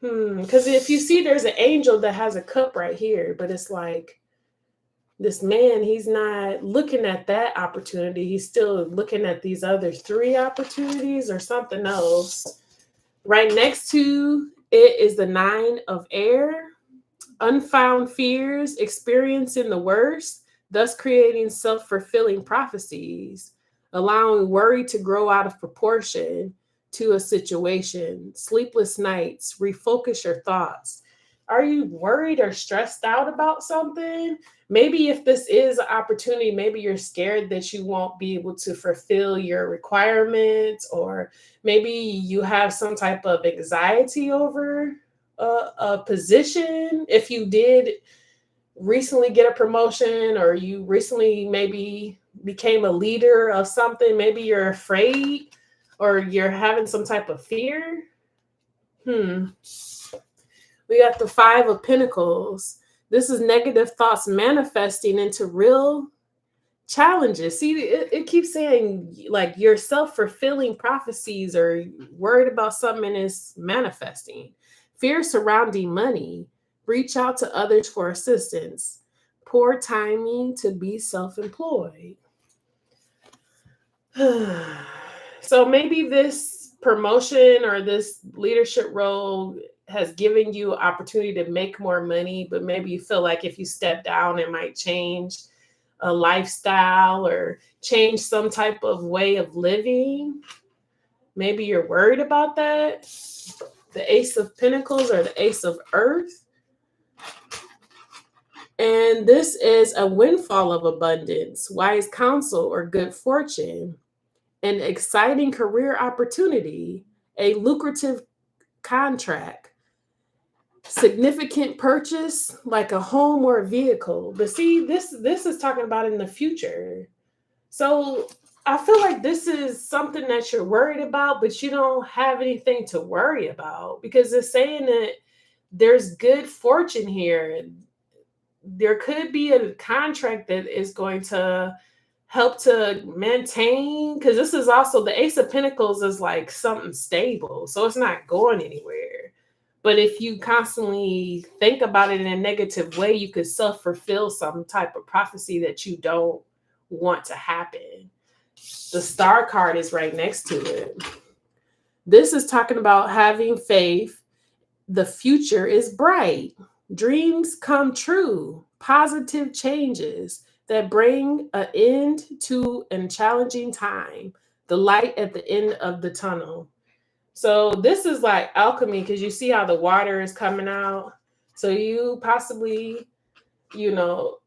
Because if you see there's an angel that has a cup right here, but it's like this man, he's not looking at that opportunity. He's still looking at these other 3 opportunities or something else. Right next to it is the 9 of air, unfound fears, experiencing the worst, thus creating self-fulfilling prophecies, allowing worry to grow out of proportion to a situation, sleepless nights, refocus your thoughts. Are you worried or stressed out about something? Maybe if this is an opportunity, maybe you're scared that you won't be able to fulfill your requirements, or maybe you have some type of anxiety over a position. If you did recently get a promotion, or you recently maybe became a leader of something, maybe you're afraid or you're having some type of fear. We got the 5 of Pentacles. This is negative thoughts manifesting into real challenges. See, it keeps saying like your self-fulfilling prophecies, or worried about something and it's manifesting. Fear surrounding money. Reach out to others for assistance. Poor timing to be self-employed. So maybe this promotion or this leadership role has given you opportunity to make more money, but maybe you feel like if you step down, it might change a lifestyle or change some type of way of living. Maybe you're worried about that. The Ace of Pentacles or the Ace of Earth. And this is a windfall of abundance, wise counsel or good fortune, an exciting career opportunity, a lucrative contract, significant purchase like a home or a vehicle. But see, this is talking about in the future. So I feel like this is something that you're worried about, but you don't have anything to worry about, because it's saying that there's good fortune here. There could be a contract that is going to help to maintain, because this is also the Ace of Pentacles is like something stable, so it's not going anywhere. But if you constantly think about it in a negative way, you could self-fulfill some type of prophecy that you don't want to happen. The Star card is right next to it. This is talking about having faith. The future is bright. Dreams come true. Positive changes that bring an end to a challenging time. The light at the end of the tunnel. So this is like alchemy, because you see how the water is coming out. So you possibly,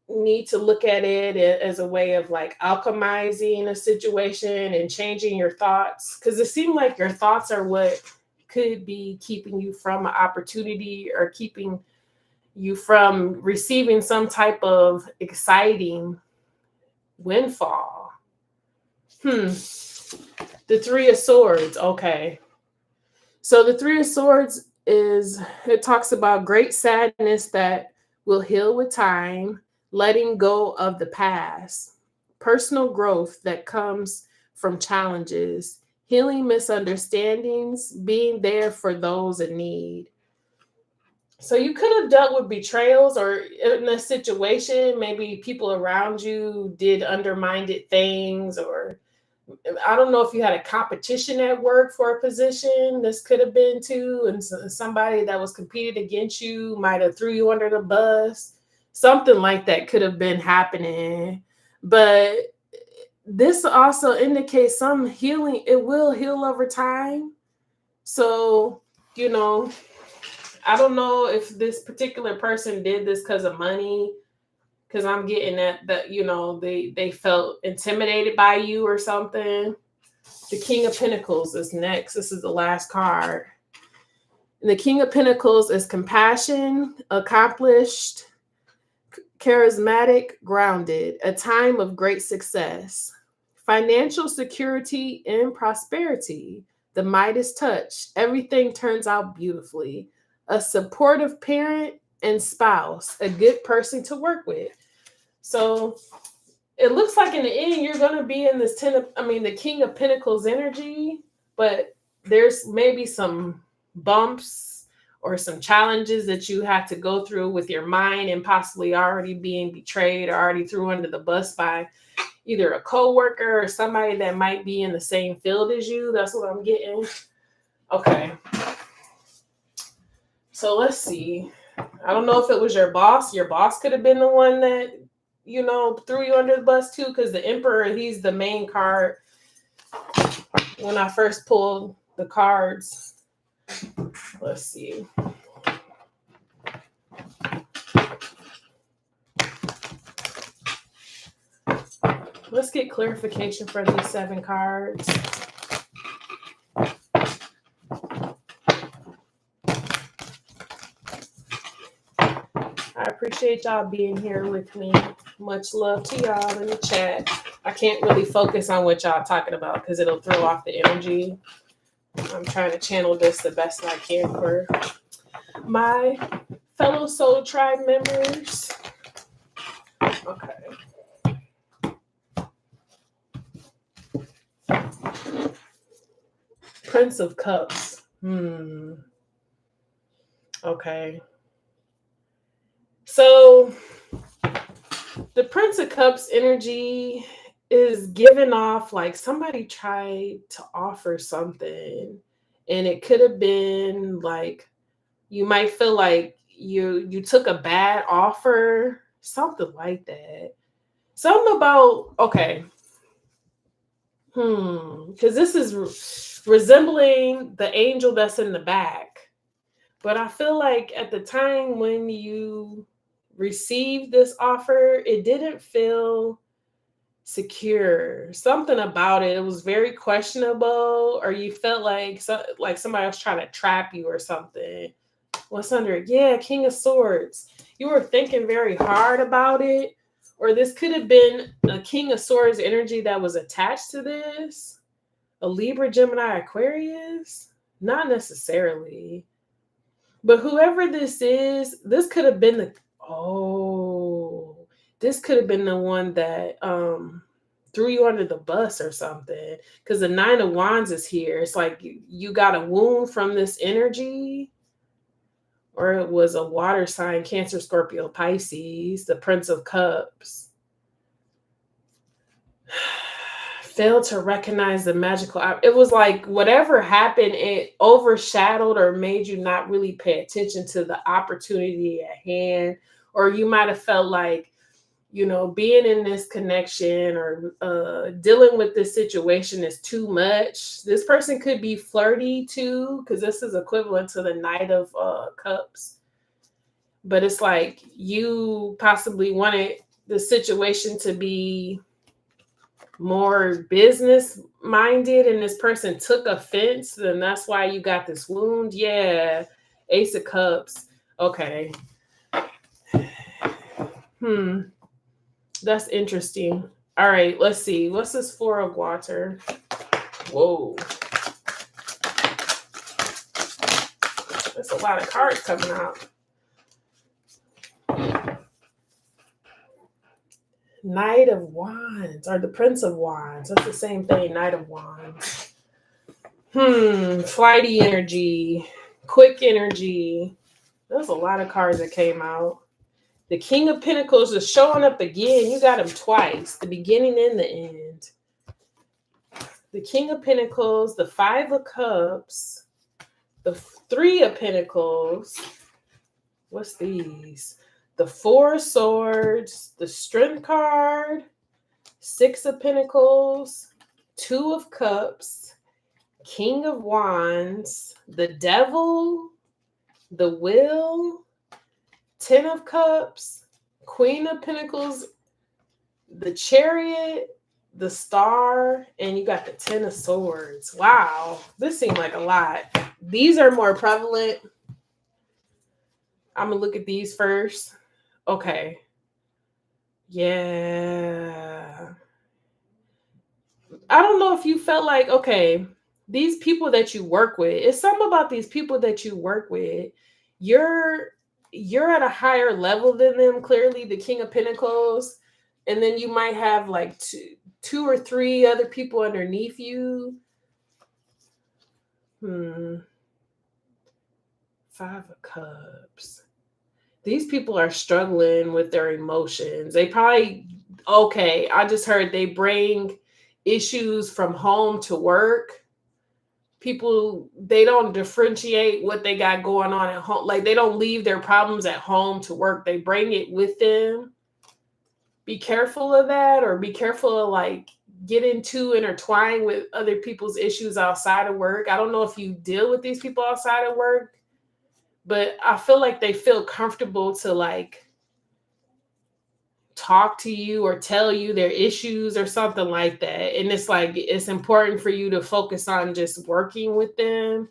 need to look at it as a way of like alchemizing a situation and changing your thoughts. Because it seems like your thoughts are what could be keeping you from an opportunity, or keeping you from receiving some type of exciting windfall. The 3 of Swords. Okay. So the 3 of Swords it talks about great sadness that will heal with time, letting go of the past, personal growth that comes from challenges, healing misunderstandings, being there for those in need. So you could have dealt with betrayals, or in a situation, maybe people around you did undermined things, or I don't know if you had a competition at work for a position. This could have been too, and somebody that was competing against you might have threw you under the bus. Something like that could have been happening. But this also indicates some healing. It will heal over time. So, I don't know if this particular person did this because of money, because I'm getting at that, they felt intimidated by you or something. The King of Pentacles is next. This is the last card. And the King of Pentacles is compassion, accomplished, charismatic, grounded, a time of great success, financial security and prosperity, the Midas touch. Everything turns out beautifully. A supportive parent and spouse, a good person to work with. So it looks like in the end, you're going to be in this the King of Pentacles energy. but there's maybe some bumps or some challenges that you had to go through with your mind, and possibly already being betrayed or already threw under the bus by either a coworker or somebody that might be in the same field as you. That's what I'm getting. Okay. So let's see. I don't know if it was your boss. Your boss could have been the one that, you know, threw you under the bus too, because the Emperor, he's the main card. When I first pulled the cards, let's see. Let's get clarification for these 7 cards. I appreciate y'all being here with me. Much love to y'all in the chat. I can't really focus on what y'all talking about because it'll throw off the energy. I'm trying to channel this the best I can for my fellow Soul Tribe members. Okay. Prince of Cups. Okay. So the Prince of Cups energy is giving off like somebody tried to offer something, and it could have been like, you might feel like you took a bad offer, something like that. Something about, okay. Because this is resembling the angel that's in the back. But I feel like at the time when you received this offer, it didn't feel secure. Something about it was very questionable, or you felt like somebody was trying to trap you or something. What's under it? Yeah, King of Swords. You were thinking very hard about it, or this could have been a King of Swords energy that was attached to this. A Libra, Gemini, Aquarius? Not necessarily. But whoever this is, this could have been this could have been the one that threw you under the bus or something. Because the 9 of Wands is here. It's like you got a wound from this energy. Or it was a water sign, Cancer, Scorpio, Pisces, the Prince of Cups. Failed to recognize the magical. It was like whatever happened, it overshadowed or made you not really pay attention to the opportunity at hand. Or you might have felt like, you know, being in this connection or dealing with this situation is too much. This person could be flirty too, because this is equivalent to the Knight of Cups. But it's like you possibly wanted the situation to be more business minded, and this person took offense, and that's why you got this wound. Yeah, Ace of Cups. Okay. That's interesting. All right, let's see. What's this 4 of Water? Whoa. There's a lot of cards coming out. Knight of Wands, or the Prince of Wands. That's the same thing, Knight of Wands. Flighty energy, quick energy. There's a lot of cards that came out. The King of Pentacles is showing up again. You got him twice, the beginning and the end. The King of Pentacles, the 5 of Cups, the 3 of Pentacles. What's these? The 4 of Swords, the Strength card, 6 of Pentacles, 2 of Cups, King of Wands, the Devil, the Will, 10 of Cups, Queen of Pentacles, the Chariot, the Star, and you got the 10 of Swords. Wow, this seemed like a lot. These are more prevalent. I'm going to look at these first. Okay. Yeah. I don't know if you felt like, okay, these people that you work with, it's something about these people that you work with. You're at a higher level than them, clearly, the King of Pentacles. And then you might have like two or three other people underneath you. Five of Cups. These people are struggling with their emotions. They probably, okay, I just heard they bring issues from home to work. People, they don't differentiate what they got going on at home. Like, they don't leave their problems at home to work. They bring it with them. Be careful of that, or be careful of like getting too intertwined with other people's issues outside of work. I don't know if you deal with these people outside of work, but I feel like they feel comfortable to like talk to you or tell you their issues or something like that. And it's like, it's important for you to focus on just working with them.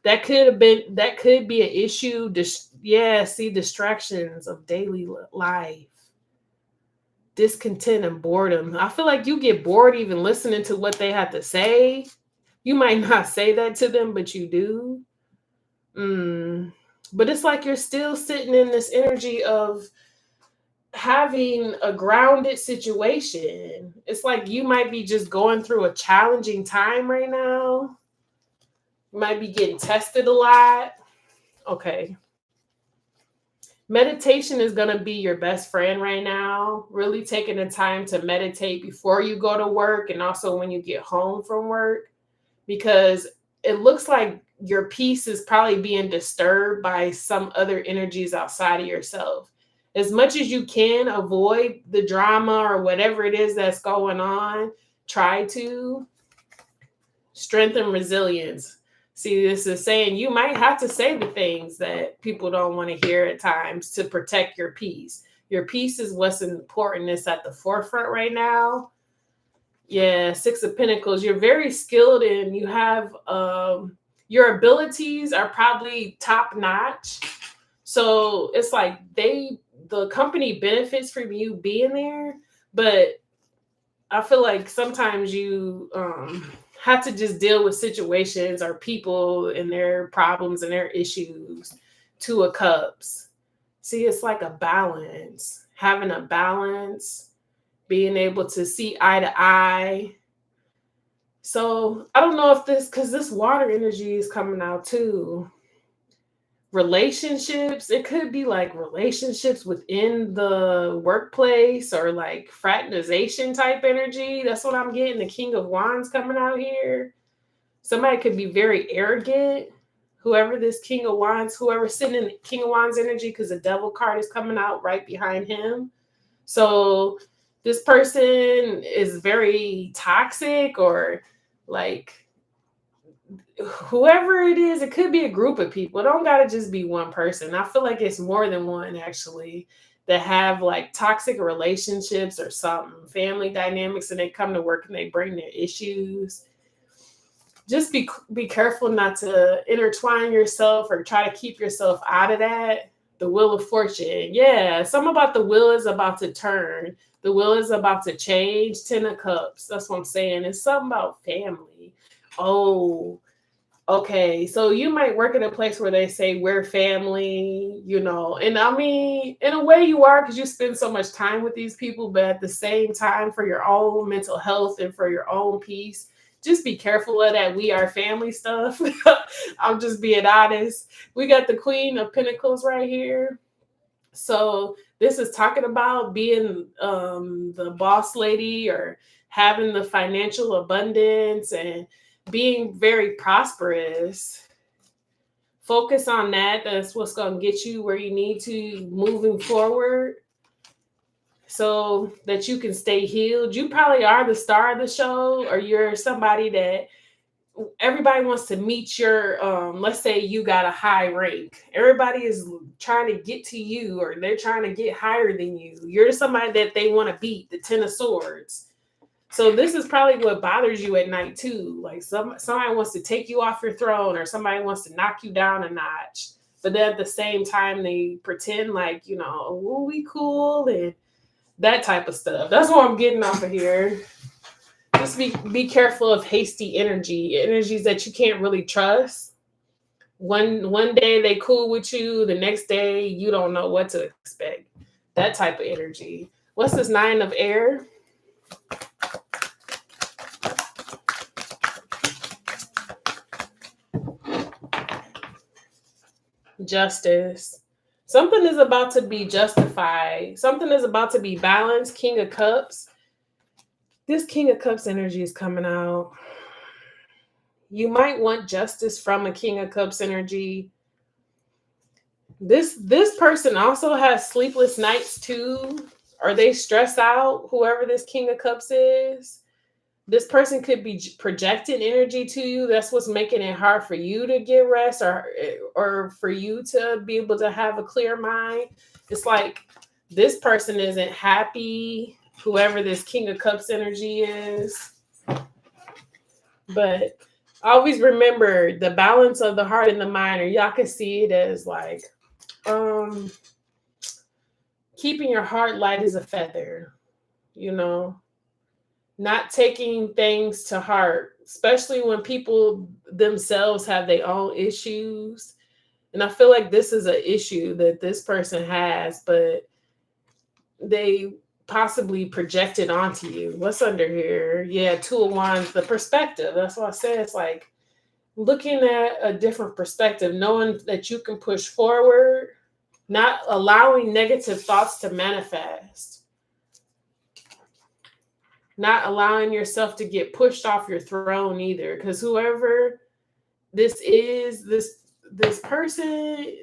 That could be an issue. See, distractions of daily life, discontent and boredom. I feel like you get bored even listening to what they have to say. You might not say that to them, but you do. But it's like you're still sitting in this energy of having a grounded situation. It's like you might be just going through a challenging time right now. You might be getting tested a lot. Okay. Meditation is going to be your best friend right now. Really taking the time to meditate before you go to work and also when you get home from work, because it looks like your peace is probably being disturbed by some other energies outside of yourself. As much as you can avoid the drama or whatever it is that's going on, try to strengthen resilience. See, this is saying you might have to say the things that people don't want to hear at times to protect your peace. Your peace is what's important. It's at the forefront right now. Yeah, Six of Pentacles. You're very skilled and you have your abilities are probably top notch. So it's like the company benefits from you being there, but I feel like sometimes you have to just deal with situations or people and their problems and their issues. Two of Cups. See, it's like a balance. Having a balance, being able to see eye to eye. So I don't know if because this water energy is coming out too. Relationships, it could be like relationships within the workplace or like fraternization type energy. That's what I'm getting. The King of Wands coming out here. Somebody could be very arrogant. Whoever this King of Wands, whoever's sitting in the King of Wands energy, because the Devil card is coming out right behind him. So this person is very toxic, or like whoever it is, it could be a group of people. It don't gotta just be one person. I feel like it's more than one actually that have like toxic relationships or something, family dynamics, and they come to work and they bring their issues. Just be careful not to intertwine yourself or try to keep yourself out of that. The Wheel of Fortune. Yeah, something about the wheel is about to turn. The wheel is about to change. Ten of Cups. That's what I'm saying. It's something about family. Oh, okay. So you might work in a place where they say we're family, and I mean, in a way you are, because you spend so much time with these people, but at the same time, for your own mental health and for your own peace, just be careful of that we are family stuff. I'm just being honest. We got the Queen of Pentacles right here. So this is talking about being the boss lady or having the financial abundance and being very prosperous. Focus on that. That's what's going to get you where you need to moving forward, so that you can stay healed. You probably are the star of the show, or you're somebody that everybody wants to meet your, let's say you got a high rank. Everybody is trying to get to you, or they're trying to get higher than you. You're somebody that they want to beat, the Ten of Swords. So this is probably what bothers you at night too. Like somebody wants to take you off your throne, or somebody wants to knock you down a notch. But then at the same time, they pretend like, oh, we cool and that type of stuff. That's what I'm getting off of here. Just be careful of hasty energies that you can't really trust. One day they cool with you, the next day you don't know what to expect. That type of energy. What's this Nine of Air? Justice. Something is about to be justified. Something is about to be balanced. King of Cups. This King of Cups energy is coming out. You might want justice from a King of Cups energy. This person also has sleepless nights too. Or they stress out, whoever this King of Cups is. This person could be projecting energy to you. That's what's making it hard for you to get rest, or for you to be able to have a clear mind. It's like this person isn't happy, whoever this King of Cups energy is. But always remember the balance of the heart and the mind, or y'all can see it as like keeping your heart light as a feather, you know, not taking things to heart, especially when people themselves have their own issues. And I feel like this is an issue that this person has, but they possibly projected onto you. What's under here? Yeah, Two of Wands, the perspective. That's what I said. It's like looking at a different perspective, knowing that you can push forward, not allowing negative thoughts to manifest, not allowing yourself to get pushed off your throne either. Because whoever this is, this person,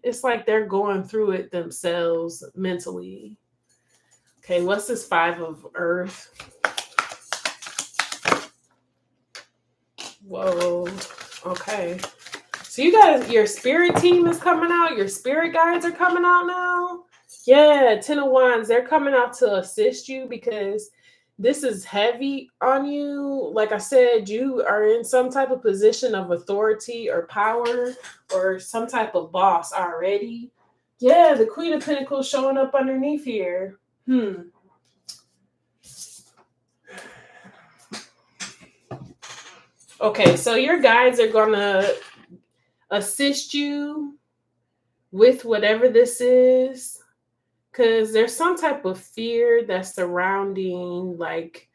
it's like they're going through it themselves mentally. Okay, what's this Five of Earth? Whoa. Okay. So you guys, your spirit team is coming out. Your spirit guides are coming out now. Yeah, Ten of Wands. They're coming out to assist you because this is heavy on you. Like I said, you are in some type of position of authority or power or some type of boss already. Yeah, the Queen of Pentacles showing up underneath here. Okay, so your guides are going to assist you with whatever this is, because there's some type of fear that's surrounding, like,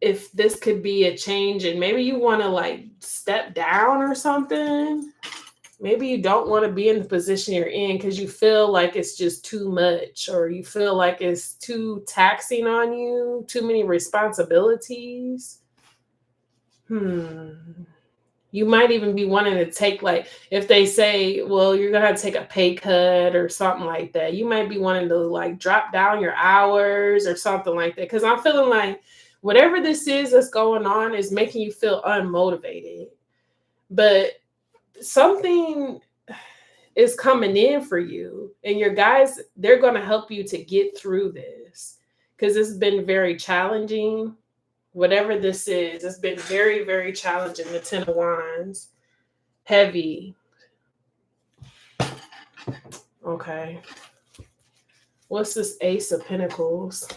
if this could be a change and maybe you want to like step down or something. Maybe you don't want to be in the position you're in because you feel like it's just too much, or you feel like it's too taxing on you, too many responsibilities. You might even be wanting to take, like, if they say, well, you're going to have to take a pay cut or something like that, you might be wanting to like drop down your hours or something like that. Because I'm feeling like whatever this is that's going on is making you feel unmotivated. But something is coming in for you, and your guys, they're going to help you to get through this because it's been very challenging. Whatever this is, it's been very, very challenging. The Ten of Wands. Heavy. Okay. What's this Ace of Pentacles?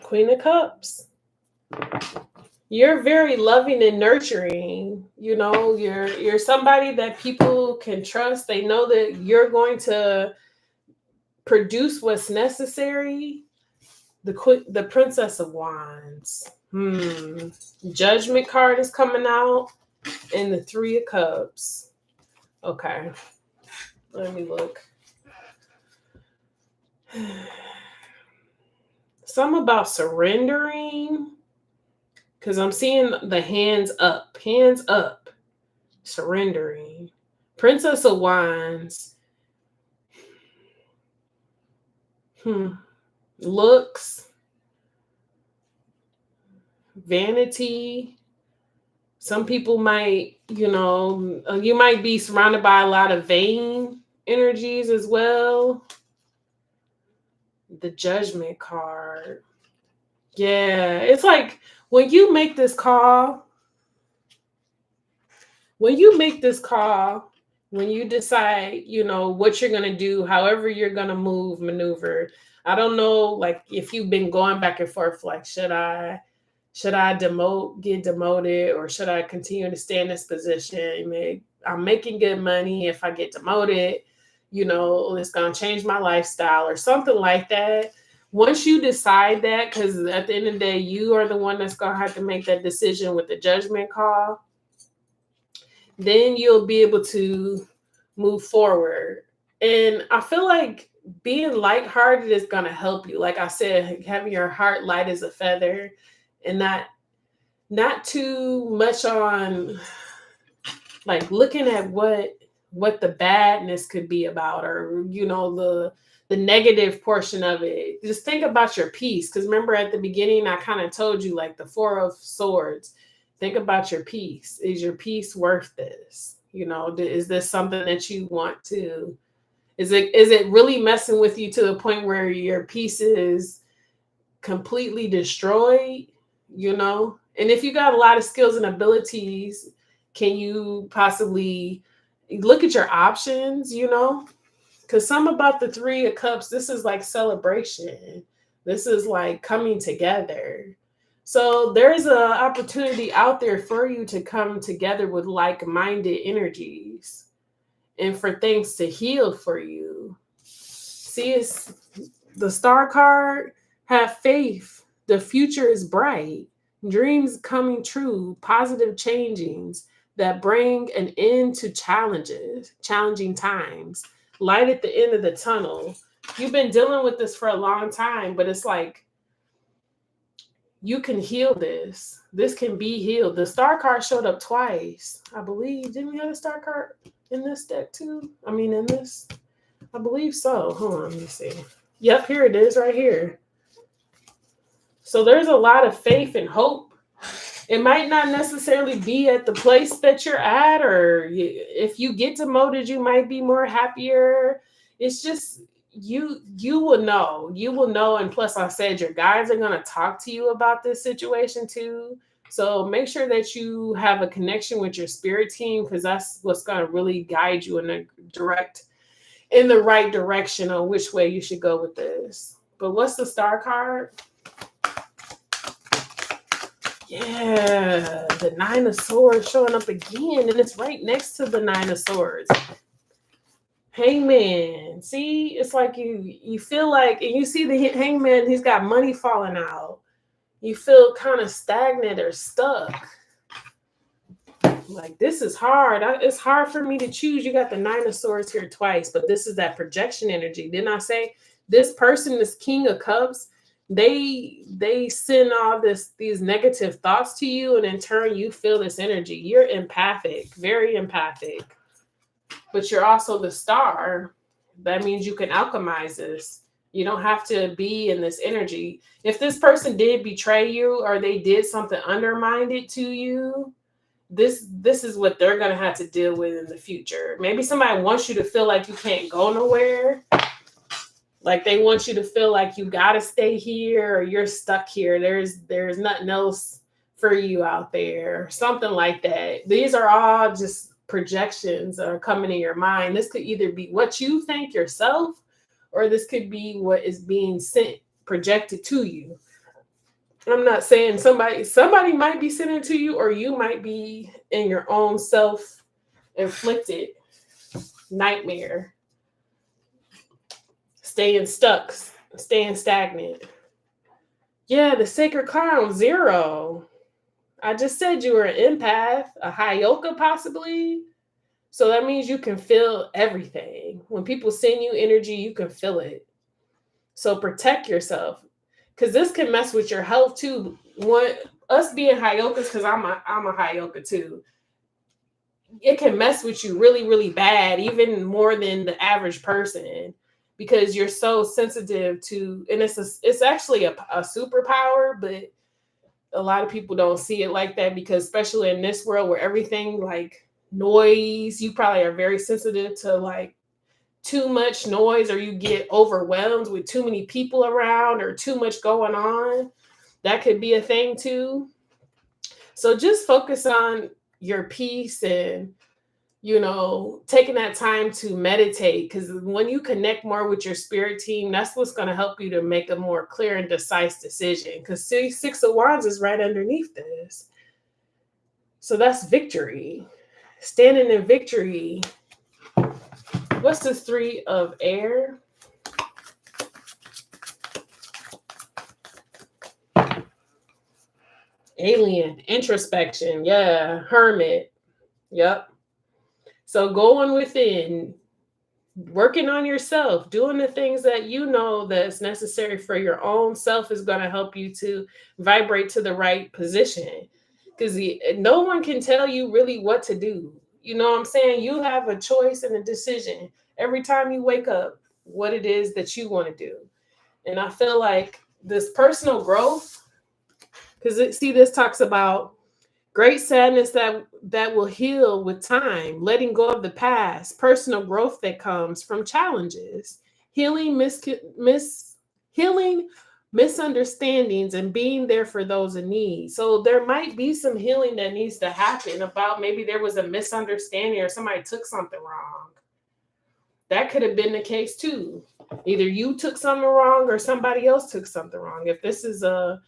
Queen of Cups. You're very loving and nurturing. You know, you're somebody that people can trust. They know that you're going to produce what's necessary. The Princess of Wands. Judgment card is coming out, and the Three of Cups. Okay. Let me look. Something about surrendering. Because I'm seeing the hands up, surrendering. Princess of Wands. Looks. Vanity. Some people might, you might be surrounded by a lot of vain energies as well. The Judgment card. Yeah, it's like, when you make this call, when you decide, what you're going to do, however you're going to maneuver. I don't know, like, if you've been going back and forth, like, should I get demoted, or should I continue to stay in this position? I'm making good money. If I get demoted, it's going to change my lifestyle or something like that. once you decide that, because at the end of the day, you are the one that's going to have to make that decision with the judgment call, then you'll be able to move forward. And I feel like being lighthearted is going to help you. Like I said, having your heart light as a feather and not too much on like looking at what the badness could be about, or the negative portion of it. Just think about your peace, because remember at the beginning I kind of told you, like the Four of Swords. Think about your peace. Is your peace worth this? Is this something that you want to? Is it really messing with you to the point where your peace is completely destroyed? And if you got a lot of skills and abilities, can you possibly look at your options? Because some about the Three of Cups, this is like celebration. This is like coming together. So there's an opportunity out there for you to come together with like-minded energies and for things to heal for you. See, it's the Star card. Have faith. The future is bright. Dreams coming true. Positive changings that bring an end to challenging times. Light at the end of the tunnel. You've been dealing with this for a long time, but it's like you can heal this. This can be healed. The Star card showed up twice, I believe. Didn't we have a Star card in this deck too? I mean, in this? I believe so. Hold on, let me see. Yep, here it is right here. So there's a lot of faith and hope. It might not necessarily be at the place that you're at, or if you get demoted, you might be more happier. It's just you will know. You will know. And plus, I said your guides are going to talk to you about this situation too. So make sure that you have a connection with your spirit team, because that's what's going to really guide you in the right direction on which way you should go with this. But what's the Star card? Yeah, the Nine of Swords showing up again, and it's right next to the Nine of Swords. Hangman. See, it's like you feel like, and you see the Hangman, he's got money falling out. You feel kind of stagnant or stuck. Like, this is hard. It's hard for me to choose. You got the Nine of Swords here twice, but this is that projection energy. Didn't I say this person, this King of Cups, they send all these negative thoughts to you, and in turn you feel this energy. You're empathic, very empathic, but you're also the Star. That means you can alchemize this. You don't have to be in this energy. If this person did betray you, or they did something undermined it to you, this is what they're going to have to deal with in the future. Maybe somebody wants you to feel like you can't go nowhere. Like they want you to feel like you got to stay here, or you're stuck here. There's nothing else for you out there. Something like that. These are all just projections that are coming in your mind. This could either be what you think yourself, or this could be what is being projected to you. I'm not saying somebody might be sending to you, or you might be in your own self-inflicted nightmare. Staying stuck, staying stagnant. Yeah, the Sacred Clown, 0. I just said you were an empath, a high yoga possibly. So that means you can feel everything. When people send you energy, you can feel it. So protect yourself, because this can mess with your health too. Us being high yogas, because I'm a high yoga too. It can mess with you really, really bad, even more than the average person, because you're so sensitive to, and it's actually a superpower, but a lot of people don't see it like that, because especially in this world where everything like noise, you probably are very sensitive to like too much noise, or you get overwhelmed with too many people around or too much going on. That could be a thing too. So just focus on your peace and, taking that time to meditate, because when you connect more with your spirit team, that's what's going to help you to make a more clear and decisive decision, because Six of Wands is right underneath this. So that's victory. Standing in victory. What's the Three of Air? Alien, introspection. Yeah. Hermit. Yep. So going within, working on yourself, doing the things that you know that's necessary for your own self is going to help you to vibrate to the right position. Because no one can tell you really what to do. You know what I'm saying? You have a choice and a decision every time you wake up, what it is that you want to do. And I feel like this personal growth, because see, this talks about great sadness that will heal with time, letting go of the past, personal growth that comes from challenges, healing healing misunderstandings, and being there for those in need. So there might be some healing that needs to happen about maybe there was a misunderstanding or somebody took something wrong. That could have been the case too. Either you took something wrong or somebody else took something wrong. If this is a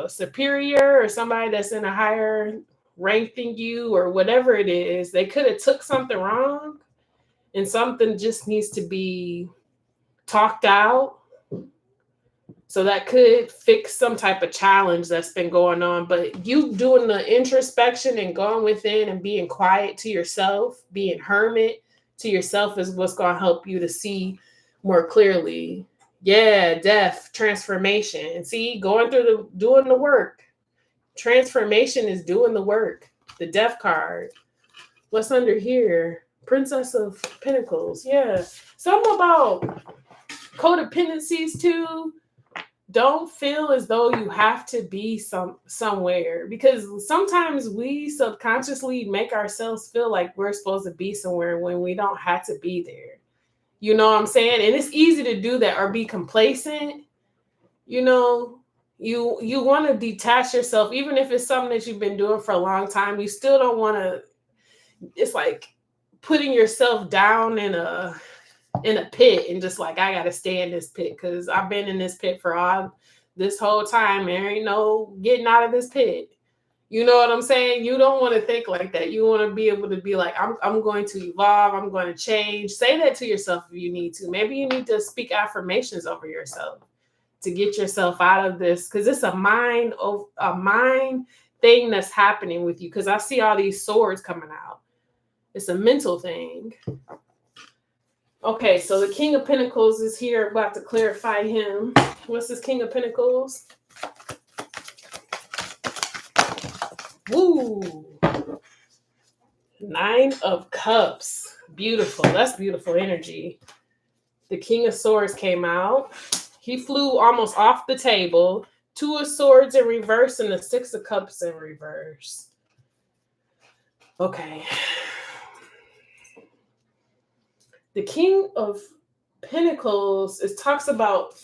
superior or somebody that's in a higher rank than you or whatever it is, they could have took something wrong and something just needs to be talked out. So that could fix some type of challenge that's been going on. But you doing the introspection and going within and being quiet to yourself, being hermit to yourself is what's going to help you to see more clearly. Yeah, death, transformation. See, going through doing the work. Transformation is doing the work. The death card. What's under here? Princess of Pentacles. Yeah. Something about codependencies too. Don't feel as though you have to be somewhere, because sometimes we subconsciously make ourselves feel like we're supposed to be somewhere when we don't have to be there. You know what I'm saying? And it's easy to do that or be complacent. You know, you want to detach yourself, even if it's something that you've been doing for a long time. You still don't want to. It's like putting yourself down in a pit and just like, I got to stay in this pit because I've been in this pit for all this whole time. There ain't no getting out of this pit. You know what I'm saying? You don't want to think like that. You want to be able to be like, I'm going to evolve. I'm going to change. Say that to yourself if you need to. Maybe you need to speak affirmations over yourself to get yourself out of this, because it's a mind thing that's happening with you. Because I see all these swords coming out. It's a mental thing. Okay, so the King of Pentacles is here. I'm about to clarify him. What's this King of Pentacles? Woo! 9 of Cups. Beautiful. That's beautiful energy. The King of Swords came out. He flew almost off the table. 2 of Swords in reverse and the 6 of Cups in reverse. Okay. The King of Pentacles, it talks about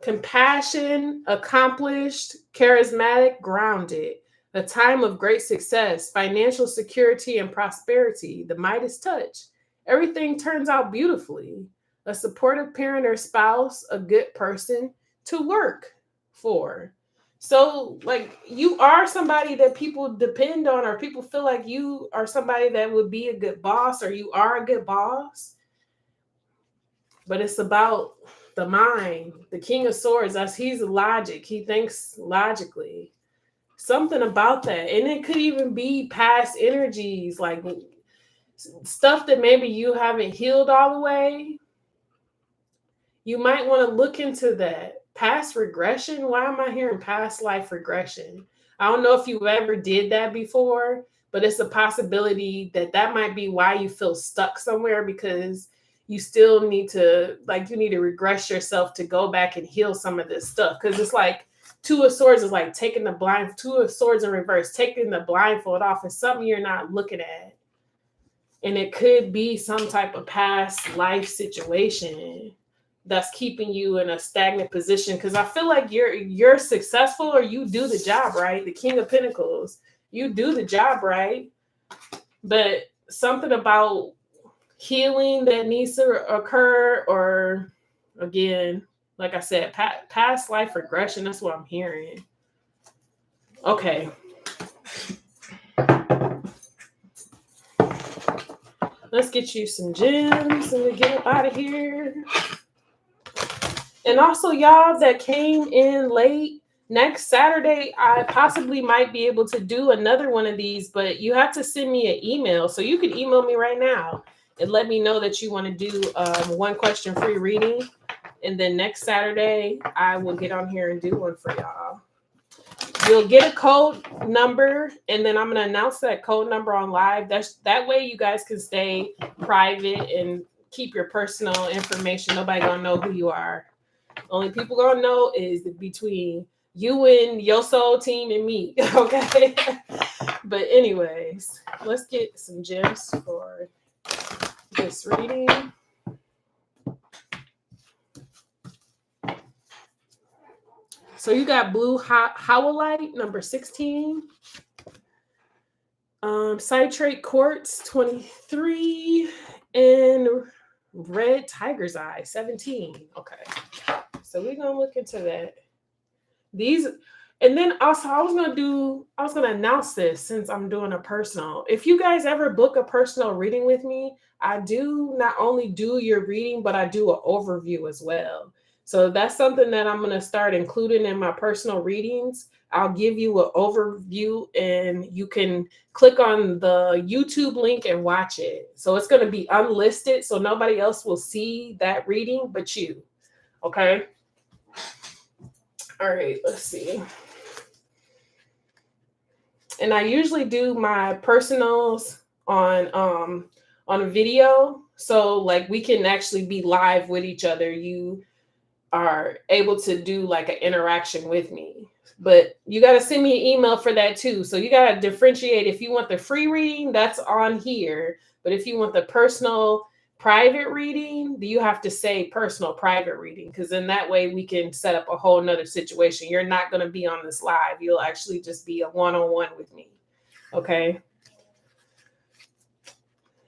compassion, accomplished, charismatic, grounded, a time of great success, financial security and prosperity, the Midas touch. Everything turns out beautifully. A supportive parent or spouse, a good person to work for. So, like, you are somebody that people depend on, or people feel like you are somebody that would be a good boss, or you are a good boss. But it's about the mind. The King of Swords, he's logic. He thinks logically. Something about that. And it could even be past energies, like stuff that maybe you haven't healed all the way. You might want to look into that. Past regression? Why am I hearing past life regression? I don't know if you ever did that before, but it's a possibility that might be why you feel stuck somewhere, because you still need to, like, you need to regress yourself to go back and heal some of this stuff. Because it's like 2 of Swords is like taking the 2 of Swords in reverse, taking the blindfold off. It's something you're not looking at. And it could be some type of past life situation that's keeping you in a stagnant position. Because I feel like you're successful, or you do the job right. The King of Pentacles, you do the job right. But something about healing that needs to occur, or again, like I said, past life regression. That's what I'm hearing. Okay. Let's get you some gems and we get up out of here. And also, y'all that came in late, next Saturday, I possibly might be able to do another one of these, but you have to send me an email. So you can email me right now and let me know that you want to do one question free reading. And then next Saturday, I will get on here and do one for y'all. You'll get a code number, and then I'm going to announce that code number on live. That way you guys can stay private and keep your personal information. Nobody going to know who you are. Only people going to know is between you and your soul team and me, okay? But anyways, let's get some gems for this reading. So you got blue howlite, number 16. Citrate quartz, 23. And red tiger's eye, 17. Okay. So we're going to look into that. These, and then also I was going to announce this since I'm doing a personal. If you guys ever book a personal reading with me, I do not only do your reading, but I do an overview as well. So that's something that I'm going to start including in my personal readings. I'll give you an overview and you can click on the YouTube link and watch it. So it's going to be unlisted, so nobody else will see that reading but you. Okay? All right, let's see. And I usually do my personals on a video, so like we can actually be live with each other. You are able to do like an interaction with me, but you got to send me an email for that too. So you got to differentiate. If you want the free reading, that's on here, but if you want the personal private reading, you have to say personal private reading, because in that way we can set up a whole nother situation. You're not going to be on this live. You'll actually just be a one-on-one with me. Okay.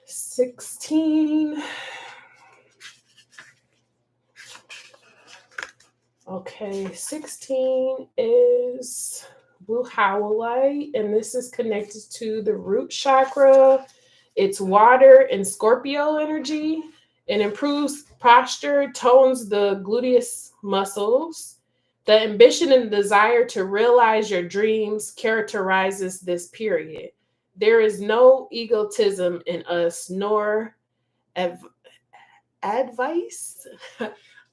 16. Okay, 16 is blue howlite, and this is connected to the root chakra. It's water and Scorpio energy. It improves posture, tones the gluteus muscles. The ambition and desire to realize your dreams characterizes this period. There is no egotism in us, nor advice.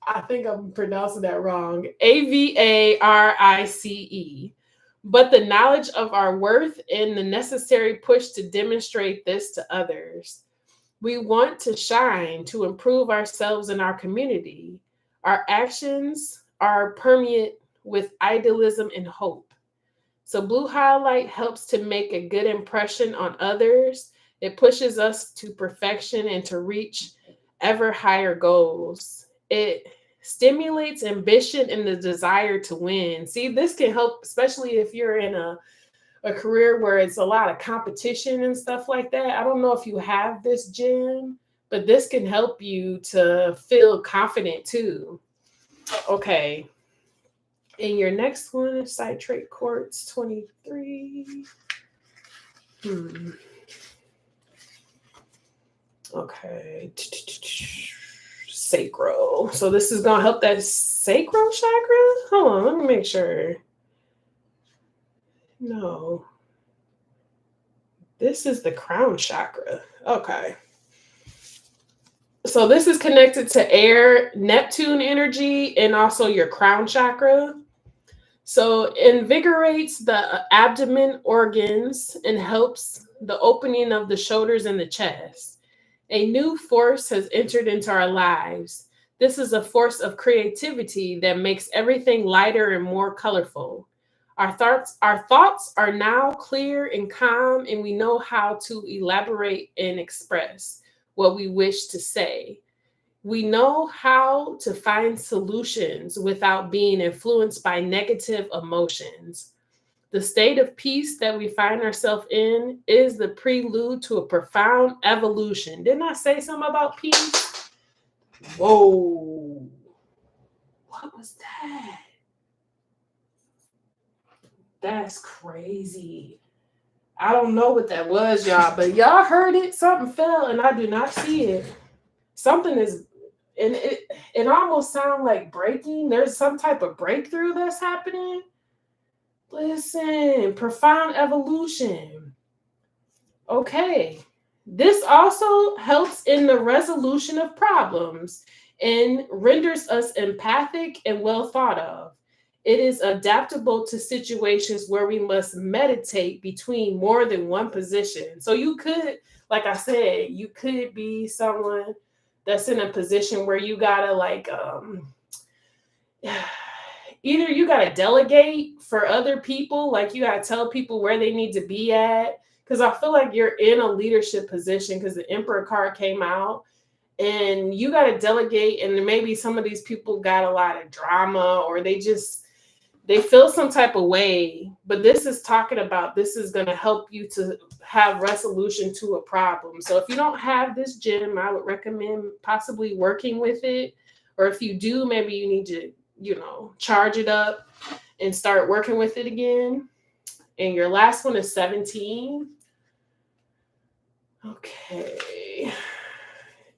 I think I'm pronouncing that wrong. AVARICE. But the knowledge of our worth and the necessary push to demonstrate this to others. We want to shine, to improve ourselves and our community. Our actions are permeate with idealism and hope. So blue highlight helps to make a good impression on others. It pushes us to perfection and to reach ever higher goals. It stimulates ambition and the desire to win. See, this can help, especially if you're in a career where it's a lot of competition and stuff like that. I don't know if you have this gem, but this can help you to feel confident too. Okay. And your next one is citrate quartz, 23. Okay. Sacral. So this is going to help that sacral chakra? Hold on, let me make sure. No. This is the crown chakra. Okay. So this is connected to air, Neptune energy, and also your crown chakra. So invigorates the abdomen organs and helps the opening of the shoulders and the chest. A new force has entered into our lives. This is a force of creativity that makes everything lighter and more colorful. Our thoughts are now clear and calm, and we know how to elaborate and express what we wish to say. We know how to find solutions without being influenced by negative emotions. The state of peace that we find ourselves in is the prelude to a profound evolution. Didn't I say something about peace? Whoa. What was that? That's crazy. I don't know what that was, y'all, but y'all heard it. Something fell and I do not see it. Something is, and it almost sounds like breaking. There's some type of breakthrough that's happening. Listen, profound evolution. Okay. This also helps in the resolution of problems and renders us empathic and well thought of. It is adaptable to situations where we must meditate between more than one position. So you could, like I said, you could be someone that's in a position where you gotta either you got to delegate for other people, like you got to tell people where they need to be at. Because I feel like you're in a leadership position because the Emperor card came out and you got to delegate. And maybe some of these people got a lot of drama or they feel some type of way. But this is talking about this is going to help you to have resolution to a problem. So if you don't have this gem, I would recommend possibly working with it. Or if you do, maybe you need to charge it up and start working with it again. And your last one is 17. Okay.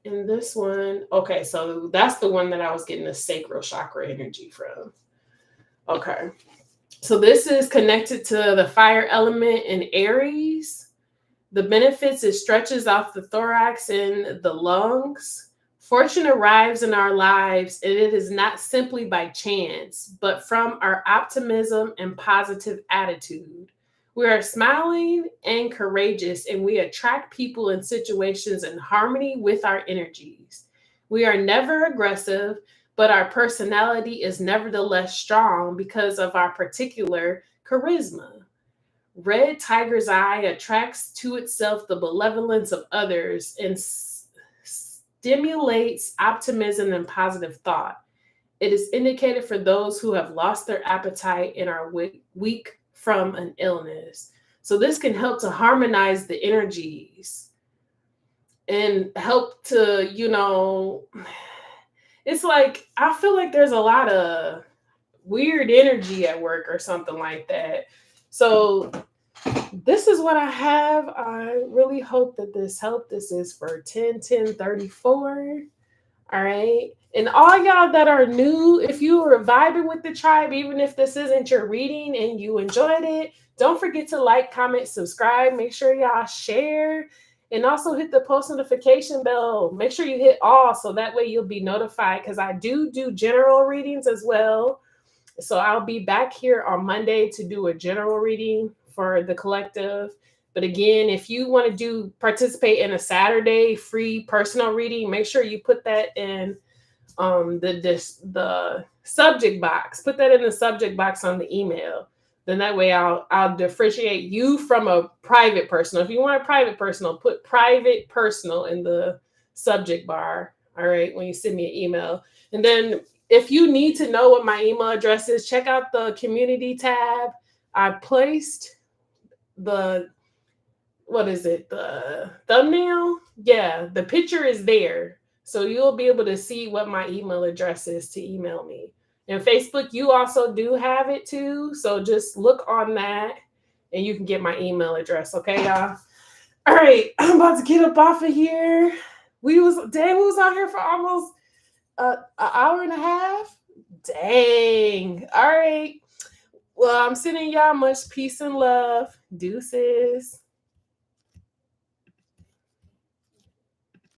And this one, okay, so that's the one that I was getting the sacral chakra energy from. Okay. So this is connected to the fire element in Aries. The benefits, it stretches off the thorax and the lungs. Fortune arrives in our lives, and it is not simply by chance, but from our optimism and positive attitude. We are smiling and courageous, and we attract people and situations in harmony with our energies. We are never aggressive, but our personality is nevertheless strong because of our particular charisma. Red tiger's eye attracts to itself the benevolence of others and stimulates optimism and positive thought. It is indicated for those who have lost their appetite and are weak from an illness. So this can help to harmonize the energies and help to, it's like, I feel like there's a lot of weird energy at work or something like that. So this is what I have. I really hope that this helped. This is for 10/10/34. All right. And all y'all that are new, if you were vibing with the tribe, even if this isn't your reading and you enjoyed it, don't forget to like, comment, subscribe. Make sure y'all share and also hit the post notification bell. Make sure you hit all so that way you'll be notified because I do general readings as well. So I'll be back here on Monday to do a general reading for the collective. But again, if you want to participate in a Saturday free personal reading, make sure you put that in the subject box. Put that in the subject box on the email. Then that way I'll differentiate you from a private personal. If you want a private personal, put private personal in the subject bar. All right, when you send me an email. And then if you need to know what my email address is, check out the community tab. I placed the thumbnail? Yeah, the picture is there. So you'll be able to see what my email address is to email me. And Facebook, you also do have it too. So just look on that and you can get my email address. Okay, y'all? All right, I'm about to get up off of here. We was on here for almost an hour and a half. Dang. All right. Well, I'm sending y'all much peace and love. Deuces.